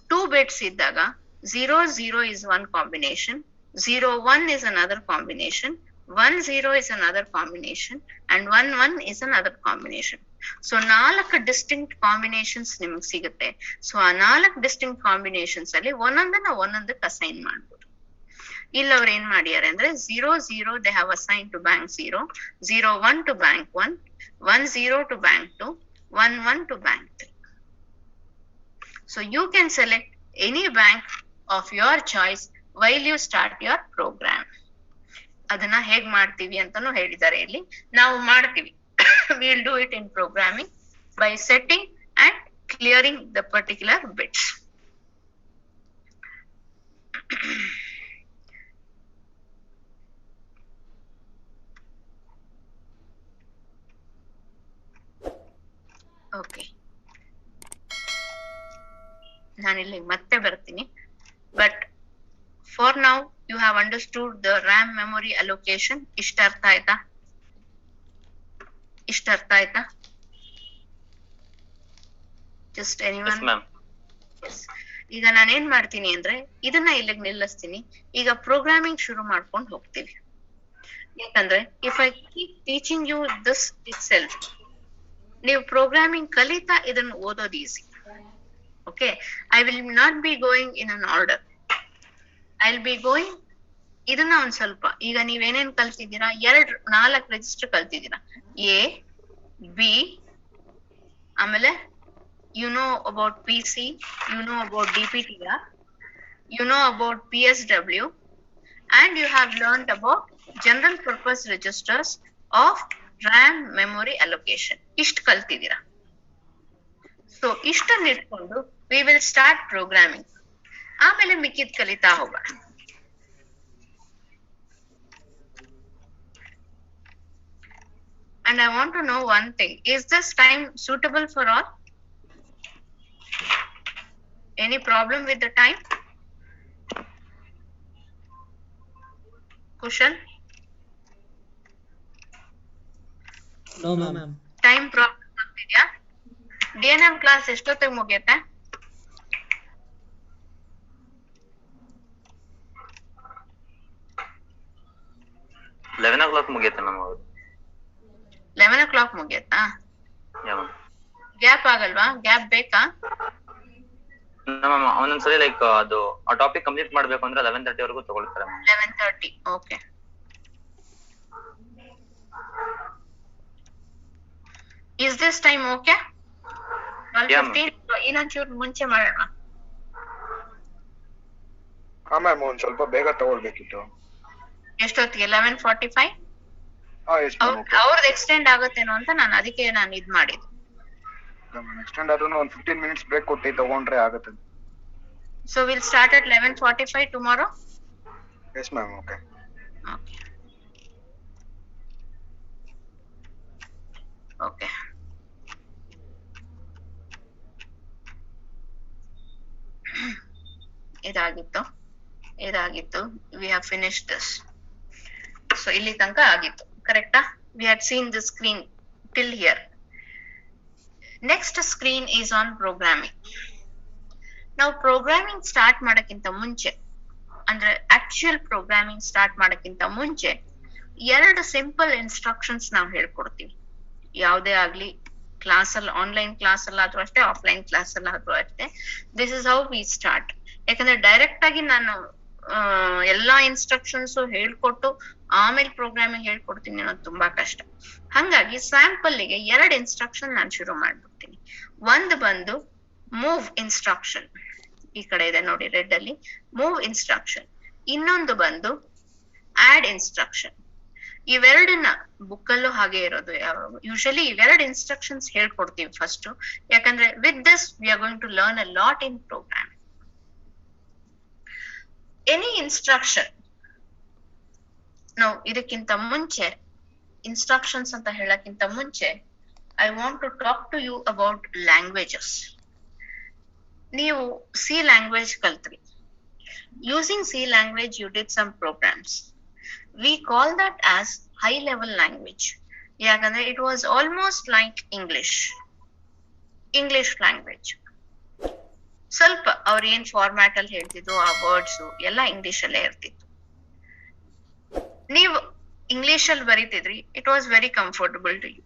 2 bits ಇದ್ದಾಗ 0 0 is one combination, 0 1 is another combination, 1 0 is another combination, and 1 1 is another combination. So 4 distinct combinations ನಿಮಗೆ ಸಿಗುತ್ತೆ. ಸೊ ಆ 4 distinct combinations ಅಲ್ಲಿ ಒಂದೊಂದಕ್ಕೆ ಅಸೈನ್ ಮಾಡ್ಬೋದು. ಇಲ್ಲ ಅವ್ರು ಏನ್ ಮಾಡ್ಯಾರೆ ಅಂದ್ರೆ 0 0 they have assigned to bank 0, 0 1 to bank 1, 1 0 to bank 2, 1 1 to bank 3. So you can select any bank of your choice while you start your program. ಅದನ್ನ ಹೇಗ್ ಮಾಡ್ತೀವಿ ಅಂತಾನು ಹೇಳಿದ್ದಾರೆ ಇಲ್ಲಿ. ನಾವು ಮಾಡ್ತೀವಿ. We'll do it in programming by setting and clearing the particular bits. Okay. ನಾನಿಲ್ಲಿ ಮತ್ತೆ ಬರ್ತೀನಿ. But for now you have understood the RAM memory allocation. ಇಷ್ಟ ಅರ್ಥ ಆಯ್ತಾ? Just anyone? Yes ma'am. Yes. ಈಗ ನಾನೇನ್ ಮಾಡ್ತೀನಿ ಅಂದ್ರೆ ಇದನ್ನ ಇಲ್ಲಿಗೆ ನಿಲ್ಲಿಸ್ತೀನಿ. ಈಗ ಪ್ರೋಗ್ರಾಮಿಂಗ್ ಶುರು ಮಾಡ್ಕೊಂಡು ಹೋಗ್ತೀವಿ. ಯಾಕಂದ್ರೆ if I keep teaching you this itself, ನೀವು ಪ್ರೋಗ್ರಾಮಿಂಗ್ ಕಲಿತಾ ಇದನ್ನ ಓದೋದು easy. Okay, I will not be going in an order. I will be going ಇದನ್ನ ಒಂದ್ ಸ್ವಲ್ಪ. ಈಗ ನೀವೇನೇನ್ ಕಲ್ತಿದ್ದೀರಾ, 4 ರಿಜಿಸ್ಟರ್ ಕಲ್ತಿದ್ದೀರಾ. ಎ ಬಿ, ಆಮೇಲೆ you know about PC, you know about DPTR, you know about PSW, and you have learned about general purpose registers of RAM memory allocation. Ishtu kaltidira. So ishtu nitkondu we will start programming. ಆಮೇಲೆ ಮಿಕ್ಕಿದ್ ಕಲಿತಾ ಹೋಗೋಣ. And I want to know one thing. Is this time suitable for all? Any problem with the time? Kushal? No ma'am. Time problem ಆಗ್ತಿದ್ಯಾ? DNM class ಎಷ್ಟೊತ್ತಿಗೆ ಮುಗಿಯುತ್ತೆ? 11 o'clock ಮುಗಿಯುತ್ತೆ ma'am. 11 o'clock ಮುಗಿಯುತ್ತಾ? Gap ಆಗಲ್ವಾ? Gap ಬೇಕಾ? ಒಂದೊಂದ್ಸರಿ ಲೈಕ್ ಅದು ಆ topic complete ಮಾಡ್ಬೇಕು ಅಂದ್ರೆ 11:30 ವರೆಗೂ ತಗೊಳ್ತಾರೆ. 11:30. Okay. Is this time okay? 12:15 ಇನ್ನೊಂಚೂರು ಮುಂಚೆ ಮಾಡೋಣ. ಹಾ ಮ್ಯಾಮ್, ಒಂದ್ ಸ್ವಲ್ಪ ಬೇಗ ತಗೊಳ್ಬೇಕಿತ್ತು. ಎಷ್ಟೊತ್ತಿಗೆ? 11:45. ಅವ್ರದ್ದು ಎಕ್ಸ್ಟೆಂಡ್ ಆಗುತ್ತೇನೋ ಅಂತ ಅದಕ್ಕೆ ನಾನು ಇದ್ ಮಾಡಿದ್ದು. ಎಕ್ಸ್ಟೆಂಡ್ ಆದ್ರೂ ಒಂದು 15 minutes ಬ್ರೇಕ್ ಕೊಟ್ಟು ತಗೊಂಡ್ರೆ ಆಗುತ್ತೆ. So we'll start at 11:45 tomorrow? Yes ma'am, okay. Okay. ಇದಾಗಿತ್ತು. We have finished this. So ಇಲ್ಲಿ ತನಕ ಆಗಿತ್ತು, ಕರೆಕ್ಟಾ? We had seen the screen till here. Next screen is on programming. ನಾವು ಪ್ರೋಗ್ರಾಮಿಂಗ್ ಸ್ಟಾರ್ಟ್ ಮಾಡಕ್ಕಿಂತ ಮುಂಚೆ, ಅಂದ್ರೆ ಆಕ್ಚುಯಲ್ ಪ್ರೋಗ್ರಾಮಿಂಗ್ ಸ್ಟಾರ್ಟ್ ಮಾಡಕ್ಕಿಂತ ಮುಂಚೆ 2 simple instructions ನಾವು ಹೇಳ್ಕೊಡ್ತೀವಿ. ಯಾವುದೇ ಆಗ್ಲಿ ಕ್ಲಾಸಲ್ಲಿ, ಆನ್ಲೈನ್ ಕ್ಲಾಸ್ ಅಲ್ಲಾದ್ರೂ ಅಷ್ಟೇ, ಆಫ್ಲೈನ್ ಕ್ಲಾಸ್ ಅಲ್ಲಾದ್ರೂ ಅಷ್ಟೇ. This is how we start. ಯಾಕಂದ್ರೆ ಡೈರೆಕ್ಟ್ ಆಗಿ ನಾನು ಎಲ್ಲಾ ಇನ್ಸ್ಟ್ರಕ್ಷನ್ಸ್ ಹೇಳ್ಕೊಟ್ಟು ಆಮೇಲೆ ಪ್ರೋಗ್ರಾಮಿಂಗ್ ಹೇಳ್ಕೊಡ್ತೀನಿ ಅನ್ನೋದು ತುಂಬಾ ಕಷ್ಟ. ಹಂಗಾಗಿ ಸ್ಯಾಂಪಲ್ಗೆ 2 ಇನ್ಸ್ಟ್ರಕ್ಷನ್ ನಾನು ಶುರು ಮಾಡ್ಬಿಡ್ತೀನಿ. ಒಂದು ಬಂದು ಮೂವ್ ಇನ್ಸ್ಟ್ರಕ್ಷನ್, ಈ ಕಡೆ ಇದೆ ನೋಡಿ ರೆಡ್ ಅಲ್ಲಿ, ಮೂವ್ ಇನ್ಸ್ಟ್ರಕ್ಷನ್. ಇನ್ನೊಂದು ಬಂದು ಆಡ್ ಇನ್ಸ್ಟ್ರಕ್ಷನ್. ಇವೆರಡನ್ನ ಬುಕ್ಕಲ್ಲೂ ಹಾಗೆ ಇರೋದು. ಯೂಶಲಿ ಇವೆರಡು ಇನ್ಸ್ಟ್ರಕ್ಷನ್ಸ್ ಹೇಳ್ಕೊಡ್ತೀವಿ ಫಸ್ಟ್, ಯಾಕಂದ್ರೆ with this we are going to learn a lot in program. Any instruction, ನಾವು ಇದಕ್ಕಿಂತ ಮುಂಚೆ ಇನ್ಸ್ಟ್ರಕ್ಷನ್ಸ್ ಅಂತ ಹೇಳಕ್ಕಿಂತ ಮುಂಚೆ I want to talk to you about languages. ನೀವು ಸಿ ಲ್ಯಾಂಗ್ವೇಜ್ ಕಲ್ತ್ರಿ. Using C language you did some programs. We call that as high level language. ಯಾಕಂದ್ರೆ it was almost like English language. ಸ್ವಲ್ಪ ಅವ್ರ ಏನ್ format ಅಲ್ಲಿ ಹೇಳ್ತಿದ್ರು ಆ words ಎಲ್ಲ ಇಂಗ್ಲಿಷ್ ಅಲ್ಲೇ ಇರ್ತಿತ್ತು. ನೀವು ಇಂಗ್ಲಿಷ್ ಅಲ್ಲಿ ಬರೀತಿದ್ರಿ, it was very comfortable to you.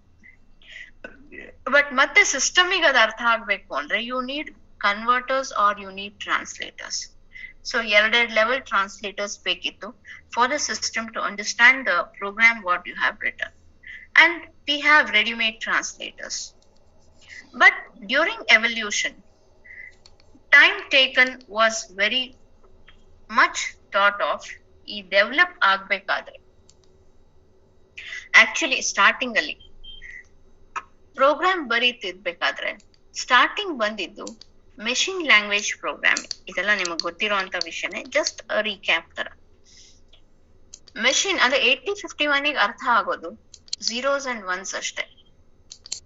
But ಮತ್ತೆ ಸಿಸ್ಟಮಿಗೆ ಅದು ಅರ್ಥ ಆಗ್ಬೇಕು ಅಂದ್ರೆ you need converters or you need translators. So ಎರಡೆರಡು ಲೆವೆಲ್ ಟ್ರಾನ್ಸ್ಲೇಟರ್ಸ್ ಬೇಕಿತ್ತು for the system to understand the program what you have written. And we have ready-made translators. But during evolution, time taken was very much thought of. ಈ develop ಆಗ್ಬೇಕಾದ್ರೆ actually starting ಅಲ್ಲಿ program ಬರೀತಿರ್ಬೇಕಾದ್ರೆ starting ಬಂದಿದ್ದು machine language programming. ಇದೆಲ್ಲ ನಿಮಗೆ ಗೊತ್ತಿರುವಂತ ವಿಷಯನೇ, just recap ತರ. Machine ಅಂದ್ರೆ 8051 ಅರ್ಥ ಆಗೋದು zeros and ones ಅಷ್ಟೇ,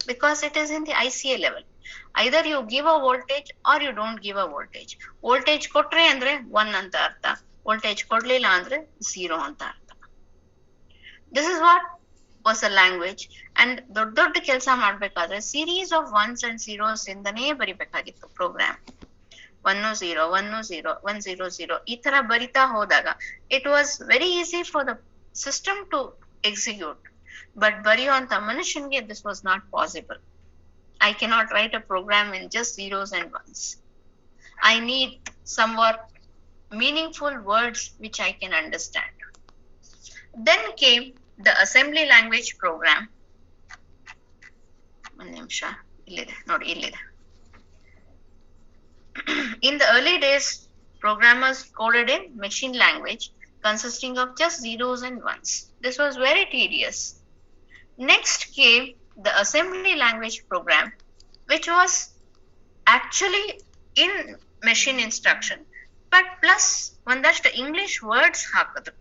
because it is in the ICA level. Either you give a voltage or you don't give a voltage. Voltage ಕೊಟ್ರೆ ಅಂದ್ರೆ 1 ಅಂತ ಅರ್ಥ, voltage ಕೊಡ್ಲಿಲ್ಲ ಅಂದ್ರೆ 0 ಅಂತ ಅರ್ಥ. This is what was a language. And ದೊಡ್ಡ ಕೆಲಸ ಮಾಡ್ಬೇಕಾದ್ರೆ series of ones and zeros ಇಂದನೇ ಬರಿಬೇಕಾಗಿತ್ತು ಪ್ರೋಗ್ರಾಮ್. 1 0 1 0 1 0 0 ಈ ತರ ಬರಿತಾ ಹೋದಾಗ it was very easy for the system to execute. But ಬರೆಯುವಂತ ಮನುಷ್ಯನ್ಗೆ this was not possible. I cannot write a program in just zeros and ones. I need somewhat meaningful words which I can understand. Then came the assembly language program. ಒಂದು ನಿಮಿಷ, ಇಲ್ಲಿದೆ ನೋಡಿ, ಇಲ್ಲಿದೆ. In the early days, programmers coded in machine language consisting of just zeros and ones. This was very tedious. Next came the assembly language program, which was actually in machine instruction, but plus ಒಂದಷ್ಟು English words ಹಾಕಿದ್ರು,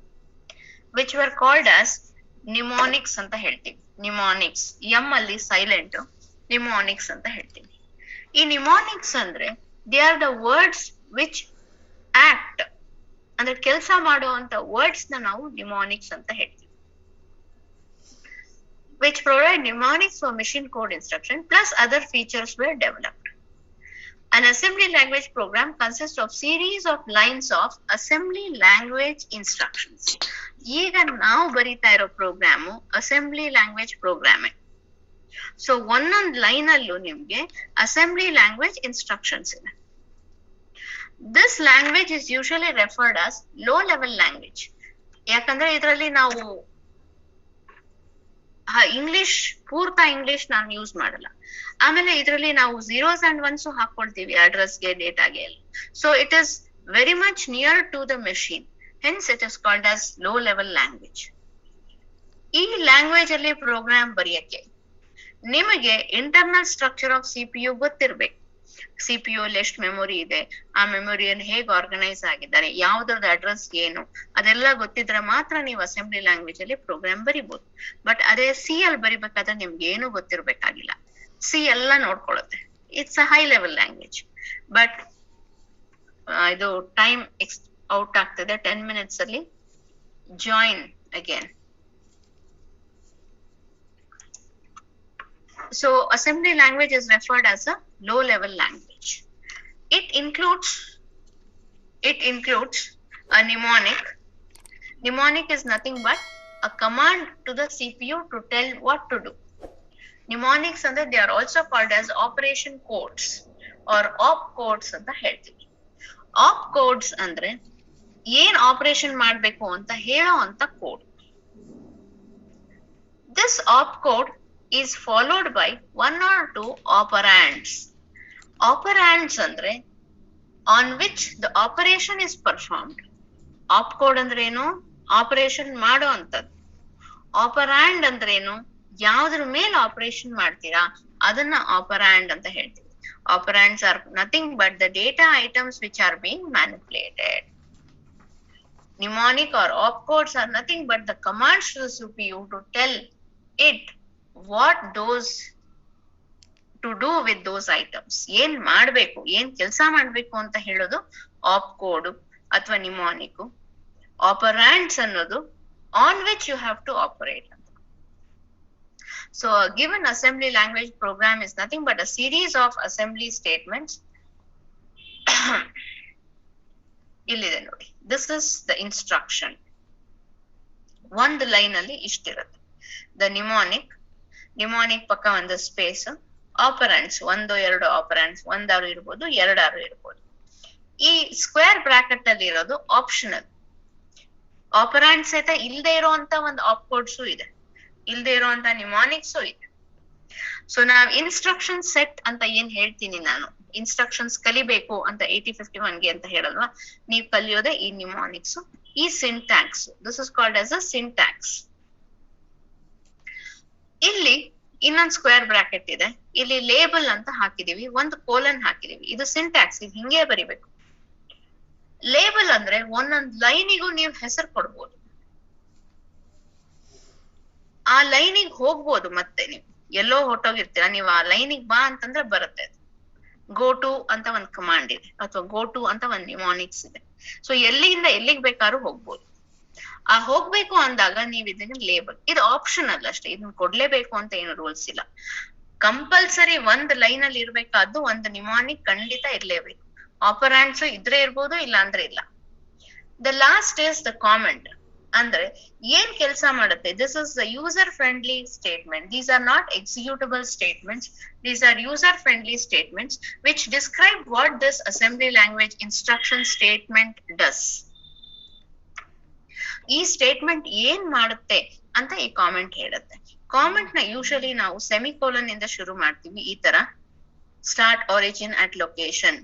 which were called as mnemonics ಅಂತ ಹೇಳ್ತೀವಿ. mnemonics, M ಅಲ್ಲಿ silent, mnemonics ಅಂತ ಹೇಳ್ತೀವಿ. ಈ mnemonics ಅಂದ್ರೆ they are the words which act, ಅಂದ್ರೆ ಕೆಲಸ ಮಾಡುವಂತ ವರ್ಡ್ಸ್ ನ ನಾವು mnemonics ಅಂತ ಹೇಳ್ತೀವಿ. Which provide mnemonics for machine code instruction, plus other features were developed. An assembly language program consists of series of lines of assembly language instructions. ಈಗ ನಾವು ಬರೀತಾ ಇರೋ ಪ್ರೋಗ್ರಾಮು ಅಸೆಂಬ್ಲಿ ಲ್ಯಾಂಗ್ವೇಜ್ ಪ್ರೋಗ್ರಾಮೇ. ಸೊ ಒಂದೊಂದು line ಅಲ್ಲೂ ನಿಮ್ಗೆ assembly language instructions ಇದೆ. This language is usually referred as low level language. ಯಾಕಂದ್ರೆ ಇದರಲ್ಲಿ ನಾವು ಇಂಗ್ಲಿಷ್ ಪೂರ್ತ ಇಂಗ್ಲಿಷ್ ನಾನು ಯೂಸ್ ಮಾಡಲ್ಲ. ಆಮೇಲೆ ಇದರಲ್ಲಿ ನಾವು zeros and ones ಹಾಕೊಳ್ತೀವಿ ಅಡ್ರೆಸ್ಗೆ, ಡೇಟಾಗೆ ಎಲ್ಲ. So it is very much near to the machine, hence it is called as low level language. ಈ ಲ್ಯಾಂಗ್ವೇಜ್ ಅಲ್ಲಿ ಪ್ರೋಗ್ರಾಮ್ ಬರೆಯಕ್ಕೆ ನಿಮಗೆ ಇಂಟರ್ನಲ್ ಸ್ಟ್ರಕ್ಚರ್ ಆಫ್ CPU ಗೊತ್ತಿರ್ಬೇಕು. CPU ಅಲ್ಲಿ ಎಷ್ಟು ಮೆಮೊರಿ ಇದೆ, ಆ ಮೆಮೊರಿಯನ್ನು ಹೇಗೆ ಆರ್ಗನೈಸ್ ಆಗಿದ್ದಾರೆ, ಯಾವ್ದ್ರದ್ದು ಅಡ್ರೆಸ್ ಏನು, ಅದೆಲ್ಲ ಗೊತ್ತಿದ್ರೆ ಮಾತ್ರ ನೀವು ಅಸೆಂಬ್ಲಿ ಲ್ಯಾಂಗ್ವೇಜ್ ಅಲ್ಲಿ ಪ್ರೋಗ್ರಾಮ್ ಬರಿಬಹುದು. ಬಟ್ ಅದೇ C ಅಲ್ಲಿ ಬರಿಬೇಕಾದ್ರೆ ನಿಮ್ಗೆ ಏನು ಗೊತ್ತಿರ್ಬೇಕಾಗಿಲ್ಲ, C ಎಲ್ಲ ನೋಡ್ಕೊಳ್ಳುತ್ತೆ. It's a high level language. But ಇದು ಟೈಮ್ ಔಟ್ ಆಗ್ತದೆ, 10 minutes ಅಲ್ಲಿ join again. So assembly language is referred as a low level language. It includes a mnemonic. Mnemonic is nothing but a command to the CPU to tell what to do. Mnemonics and they are also called as operation codes or op codes ಅಂತ ಹೇಳ್ತೀವಿ. op codes ಅಂದ್ರೆ ಏನ್ operation ಮಾಡ್ಬೇಕು ಅಂತ ಹೇಳೋ ಅಂತ code. This op code is followed by 1 or 2 operands. Operands andre on which the operation is performed. Op code ಅಂದ್ರೆ ಏನು? ಆಪರೇಷನ್ ಮಾಡೋ ಅಂತದ್ದು. ಆಪರಾಂಡ್ ಅಂದ್ರೆ ಏನು? ಯಾವ್ದ್ರ ಮೇಲೆ ಆಪರೇಷನ್ ಮಾಡ್ತೀರಾ ಅದನ್ನ ಆಪರಾಂಡ್ ಅಂತ ಹೇಳ್ತೀವಿ. Operands are nothing but the data items which are being manipulated. Mnemonic or op codes are nothing but the commands to the CPU to tell it what those to do with those items. ಏನ್ ಮಾಡ್ಬೇಕು, ಏನ್ ಕೆಲಸ ಮಾಡ್ಬೇಕು ಅಂತ ಹೇಳೋದು app code ಅಥವಾ mnemonic. ಆಪರಾಂಡ್ಸ್ ಅನ್ನೋದು on which you have to operate. So a given assembly language program is nothing but a series of assembly statements ಇಲ್ಲಿದೆ ನೋಡಿ, ದಿಸ್ ಇಸ್ ದ ಇನ್ಸ್ಟ್ರಕ್ಷನ್. ಒಂದು ಲೈನ್ ಅಲ್ಲಿ ಇಷ್ಟಿರುತ್ತೆ. ದ ನಿಮೋನಿಕ್ ಪಕ್ಕ ಒಂದು ಸ್ಪೇಸ್, ಆಪರೆಂಟ್ಸ್ 1-2 ಆಪರೆಂಟ್ಸ್, 1 ಇರ್ಬೋದು 2 ಇರ್ಬೋದು. ಈ ಸ್ಕ್ವೇರ್ ಬ್ರಾಕೆಟ್ ಅಲ್ಲಿ ಇರೋದು ಆಪ್ಷನಲ್. ಆಪರೆಂಟ್ ಸಹಿತ ಇಲ್ದೇ ಇರುವಂತ ಒಂದು ಆಪ್ಕೋಡ್ಸು ಇದೆ, ಇಲ್ದೇ ಇರುವಂತ ನಿಮಾನಿಕ್ಸು ಇದೆ. ಸೊ ನಾವ್ ಇನ್ಸ್ಟ್ರಕ್ಷನ್ ಸೆಟ್ ಅಂತ ಏನ್ ಹೇಳ್ತೀನಿ ನಾನು, ಇನ್ಸ್ಟ್ರಕ್ಷನ್ಸ್ ಕಲಿಬೇಕು ಅಂತ 8051ಗೆ ಅಂತ ಹೇಳಲ್ವಾ, ನೀವ್ ಕಲಿಯೋದೆ ಈ ನಿಮಾನಿಕ್ಸ್, ಈ syntax. This is called as a syntax. ಇಲ್ಲಿ ಇನ್ನೊಂದು ಸ್ಕ್ವೇರ್ ಬ್ರಾಕೆಟ್ ಇದೆ, ಇಲ್ಲಿ ಲೇಬಲ್ ಅಂತ ಹಾಕಿದೀವಿ, ಒಂದು ಕೋಲನ್ ಹಾಕಿದೀವಿ. ಇದು ಸಿಂಟ್ಯಾಕ್ಸ್, ಇದು ಹಿಂಗೆ ಬರಿಬೇಕು. ಲೇಬಲ್ ಅಂದ್ರೆ ಒಂದೊಂದ್ ಲೈನಿಗೂ ನೀವು ಹೆಸರು ಕೊಡ್ಬೋದು, ಆ ಲೈನಿಗೆ ಹೋಗ್ಬೋದು. ಮತ್ತೆ ನೀವು ಎಲ್ಲೋ ಹೊಟ್ಟೋಗಿರ್ತೀರ, ನೀವು ಆ ಲೈನಿಗೆ ಬಾ ಅಂತಂದ್ರೆ ಬರುತ್ತೆ. ಗೋ ಟು ಅಂತ ಒಂದ್ ಕಮಾಂಡ್ ಇದೆ, ಅಥವಾ ಗೋ ಟು ಅಂತ ಒಂದ್ ನಿಮಾನಿಕ್ಸ್ ಇದೆ. ಸೊ ಎಲ್ಲಿಂದ ಎಲ್ಲಿಗೆ ಬೇಕಾದ್ರೂ ಹೋಗ್ಬೋದು. ಆ ಹೋಗ್ಬೇಕು ಅಂದಾಗ ನೀವ್ ಇದನ್ನ ಲೇಬಲ್, ಇದು ಆಪ್ಷನಲ್ ಅಷ್ಟೇ, ಇದನ್ನ ಕೊಡ್ಲೇಬೇಕು ಅಂತ ಏನು ರೂಲ್ಸ್ ಇಲ್ಲ. ಕಂಪಲ್ಸರಿ ಒಂದ್ ಲೈನ್ ಅಲ್ಲಿ ಇರ್ಬೇಕಾದ್ದು ಒಂದು ನಿಮಾನಿಕ್ ಖಂಡಿತ ಇರ್ಲೇಬೇಕು. ಆಪರಾಂಡ್ಸ್ ಇದ್ರೆ ಇರ್ಬೋದು, ಇಲ್ಲ ಅಂದ್ರೆ ಇಲ್ಲ. The last is the comment. ಅಂದ್ರೆ ಏನ್ ಕೆಲಸ ಮಾಡುತ್ತೆ, this is the user friendly statement. These are not executable statements, these are user friendly statements which describe what this assembly language instruction statement does. ಈ ಸ್ಟೇಟ್ಮೆಂಟ್ ಏನ್ ಮಾಡುತ್ತೆ ಅಂತ ಈ comment ಹೇಳುತ್ತೆ. ಕಾಮೆಂಟ್ ನ ಯೂಶಲಿ ನಾವು ಸೆಮಿಕೋಲನ್ ಇಂದ ಶುರು ಮಾಡ್ತೀವಿ. ಈ ತರ ಸ್ಟಾರ್ಟ್ ಆರಿಜಿನ್ ಅಟ್ ಲೊಕೇಶನ್,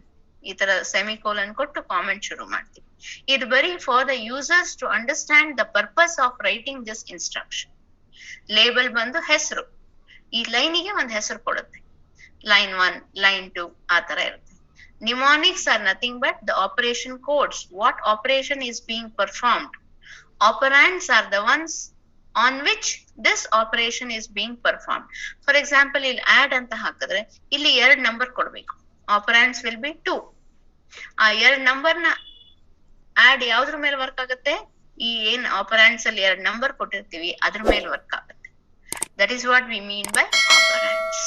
ಈ ತರ ಸೆಮಿಕೋಲನ್ ಕೊಟ್ಟು ಕಾಮೆಂಟ್ ಶುರು ಮಾಡ್ತೀವಿ. ಇದು ಬರೀ for the users to understand the purpose of writing this instruction. Label ಬಂದು ಹೆಸರು, ಈ ಲೈನಿಗೆ ಒಂದು ಹೆಸರು ಕೊಡುತ್ತೆ, ಲೈನ್ 1, ಲೈನ್ 2 ಆ ತರ ಇರುತ್ತೆ. Mnemonics are nothing but the operation codes, what operation is being performed. Operands are the ones on which this operation is being performed. For example, ಇಲ್ಲಿ add ಅಂತ ಹಾಕಿದ್ರೆ ಇಲ್ಲಿ 2 ನಂಬರ್ ಕೊಡ್ಬೇಕು. Operands will be 2. ಆ 2 number ನ add ಯಾವ್ದ್ರ ಮೇಲೆ work ಆಗುತ್ತೆ, ಈ ಏನ್ operands ಅಲ್ಲಿ 2 ನಂಬರ್ ಕೊಟ್ಟಿರ್ತೀವಿ ಅದ್ರ ಮೇಲೆ ವರ್ಕ್ ಆಗುತ್ತೆ. That is what we mean by operands.